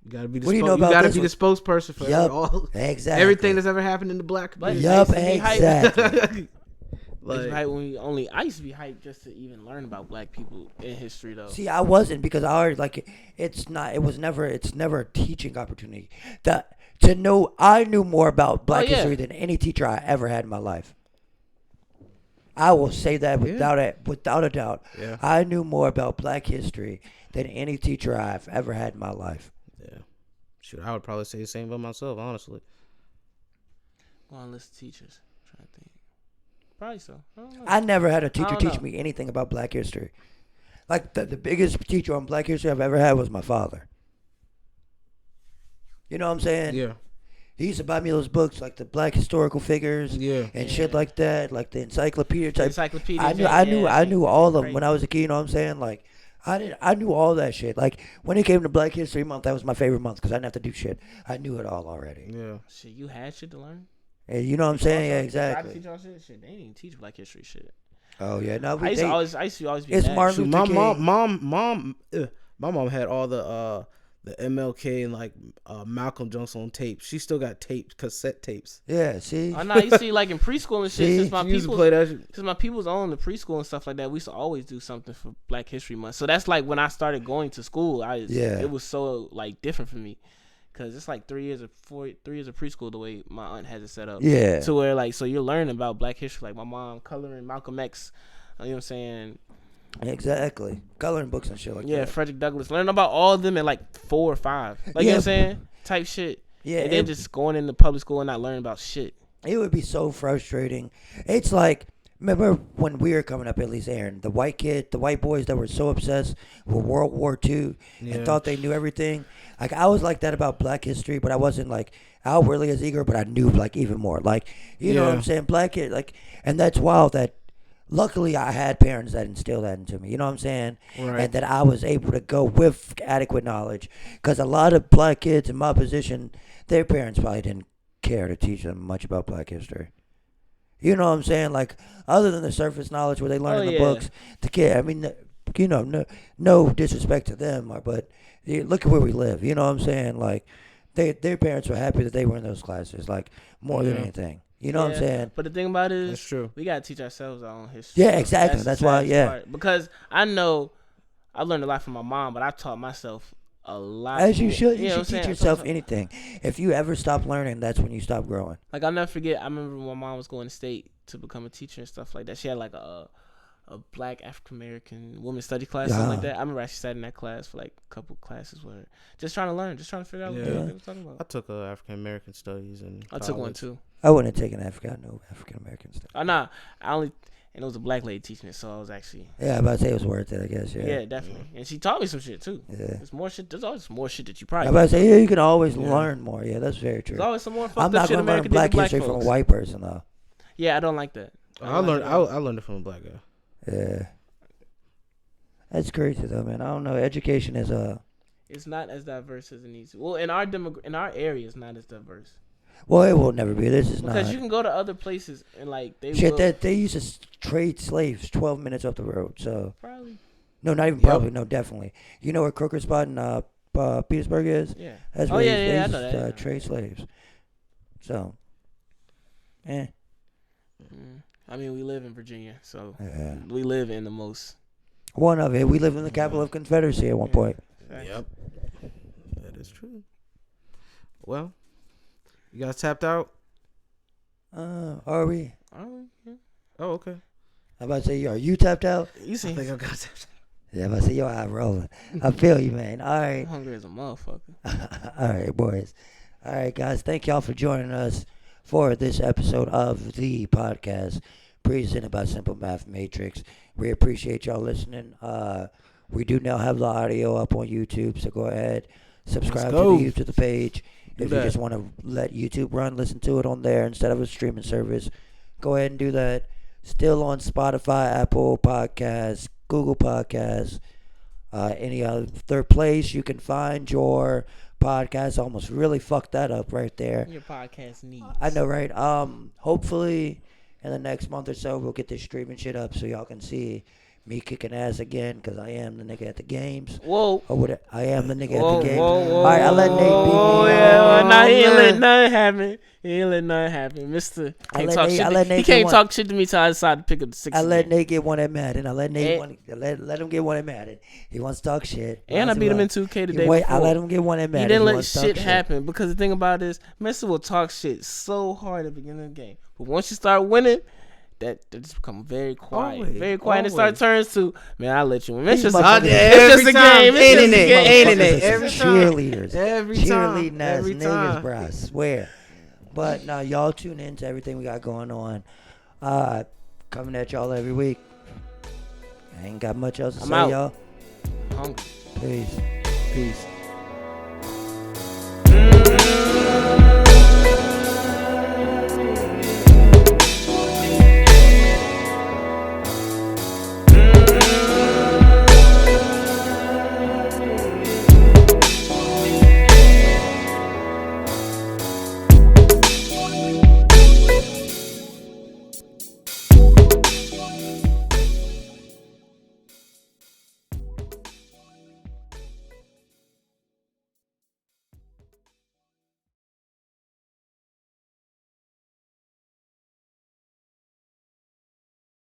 You gotta be the What do you know about you gotta this be one? the spokesperson for Yup. all Exactly. everything that's ever happened in the black But community. I Yup. used to be hyped. Exactly. It's Like, right when I used to be hyped just to even learn about black people in history though. See, I wasn't because I already like it's never a teaching opportunity. I knew more about black yeah. history than any teacher I ever had in my life. I will say that without a doubt. Yeah. I knew more about black history than any teacher I've ever had in my life. yeah. Shoot, I would probably say the same about myself, honestly. Go on list of teachers. I'm trying to think. Probably so. I don't know. I never had a teacher don't teach know. me anything about black history. Like the biggest teacher on black history I've ever had was my father. You know what I'm saying? Yeah. He used to buy me those books, like the black historical figures Yeah. and shit like that, like the encyclopedia type. Encyclopedia. I knew all of them when I was a kid. You know what I'm saying? Like, I knew all that shit. Like when it came to Black History Month, that was my favorite month because I didn't have to do shit. I knew it all already. Yeah. Shit, you had shit to learn. And you know what I'm saying? Yeah, I exactly. teach y'all shit. They didn't even teach black history shit. Oh yeah, no, I used to always be It's mad. Martin Shoot, Luther my mom had all the MLK and like Malcolm Johnson on tape. She still got cassette tapes. Yeah, see. I know. You see, like in preschool and shit. See? Since my She used to people's play that shit. since my people's own the preschool and stuff like that, we used to always do something for Black History Month. So that's like when I started going to school. It was so like different for me. Cause it's like 3 years of preschool the way my aunt has it set up. Yeah. To where like so you're learning about Black history, like my mom coloring Malcolm X. You know what I'm saying? Exactly. Coloring books and shit like Yeah, that. Frederick Douglass. Learning about all of them at like 4 or 5. Like you know what I'm saying? Type shit. Yeah. And then just going into public school and not learning about shit. It would be so frustrating. It's like, remember when we were coming up, at least Aaron, the white boys that were so obsessed with World War II Yeah. and thought they knew everything. Like, I was like that about black history, but I wasn't like outwardly as eager, but I knew like even more. Like, you know what I'm saying? And that's wild that luckily I had parents that instilled that into me. You know what I'm saying? Right. And that I was able to go with adequate knowledge. Because a lot of black kids in my position, their parents probably didn't care to teach them much about black history. You know what I'm saying? Like, other than the surface knowledge where they learn in the books, the kid, I mean, you know, no disrespect to them, but look at where we live. You know what I'm saying? Like, their parents were happy that they were in those classes, like, more than anything. You know what I'm saying? But the thing about it is, That's true. we gotta teach ourselves our own history. Yeah, exactly. the That's why, saddest yeah. part. Because I know I learned a lot from my mom, but I taught myself a lot. As you more. should. know You what I'm should teach saying? yourself So- anything. If you ever stop learning, that's when you stop growing. Like I'll never forget. I remember when my mom was going to state to become a teacher and stuff like that. She had like a black African American woman study class, something like that. I remember I actually sat in that class for like a couple classes with her, just trying to learn, just trying to figure out what they were talking I about. took African American studies and I took one too. I wouldn't have taken no African American stuff. Nah, and it was a black lady teaching it, so I was actually. Yeah, I was about to say it was worth it, I guess. Yeah, definitely. And she taught me some shit too. Yeah. There's more shit. There's always more shit that you I probably. was about to say, yeah, you can always learn more. Yeah, that's very true. There's always some more fucked I'm up not shit going to learn America black did to black history from a folks. white person, though. Yeah, I don't like that. I learned it from a black guy. Yeah. That's crazy, though, man. I don't know. Education is It's not as diverse as it needs to. Well, in our area, it's not as diverse. well, it will never be. This is Because not. you can go to other places and like they Shit, will that they used to trade slaves 12 minutes up the road. So probably. No, not even Yep. probably. No, definitely. You know where Crooked Spot in Petersburg is? Yeah. That's Oh where yeah, they yeah, I used know to that. trade slaves. So, eh. I mean, we live in Virginia, so Yeah. we live in the most. One of it. We lived in the capital of Confederacy at one point. Facts. Yep. That is true. Well, you guys tapped out? Are we? Oh, yeah. Oh, okay. I'm about to say, are you tapped out? You I see, think I got tapped Yeah, I'm about to say, your eye rolling. I feel you, man. All I'm right. hungry as a motherfucker. All right, boys. All right, guys. Thank y'all for joining us for this episode of the podcast presented by Simple Math Matrix. We appreciate y'all listening. We do now have the audio up on YouTube, so go ahead, subscribe to the go. YouTube page. Do If that. you just want to let YouTube run, listen to it on there instead of a streaming service, go ahead and do that. Still on Spotify, Apple Podcasts, Google Podcasts, any other place you can find your podcast. Almost really fucked that up right there. Your podcast needs. I know, right? Hopefully in the next month or so we'll get this streaming shit up so y'all can see me kicking ass again, because I am the nigga at the games. Whoa. Or what? I am the nigga Whoa, at the games. whoa, whoa. All right, I let Nate beat me. Oh, yeah. Well, nah, he ain't man. let nothing happen. He ain't let nothing happen. Mister I can't let talk Nate- shit. I let He Nate can't get talk shit to me till I decide to pick up the six. I let again. Nate get one at Madden. I let Nate And- let him get one at Madden. He wants to talk shit. And I beat him in 2K today. Wait, I before. let him get one at Madden. He didn't let wants to talk shit happen because the thing about it is, Mister will talk shit so hard at the beginning of the game, but once you start winning, that just become very quiet, Always, very quiet. And it starts turns to, man, I let you win. It's These just, motherfuckers- it's just a game. It's just a Internet, game. internet, Motherfuckers every are time. cheerleaders. Every time. Cheerleading ass Every niggas, time. bro. I swear. But now y'all tune in to everything we got going on. Coming at y'all every week. I ain't got much else to I'm say, out. y'all. Hungry. Peace. Peace.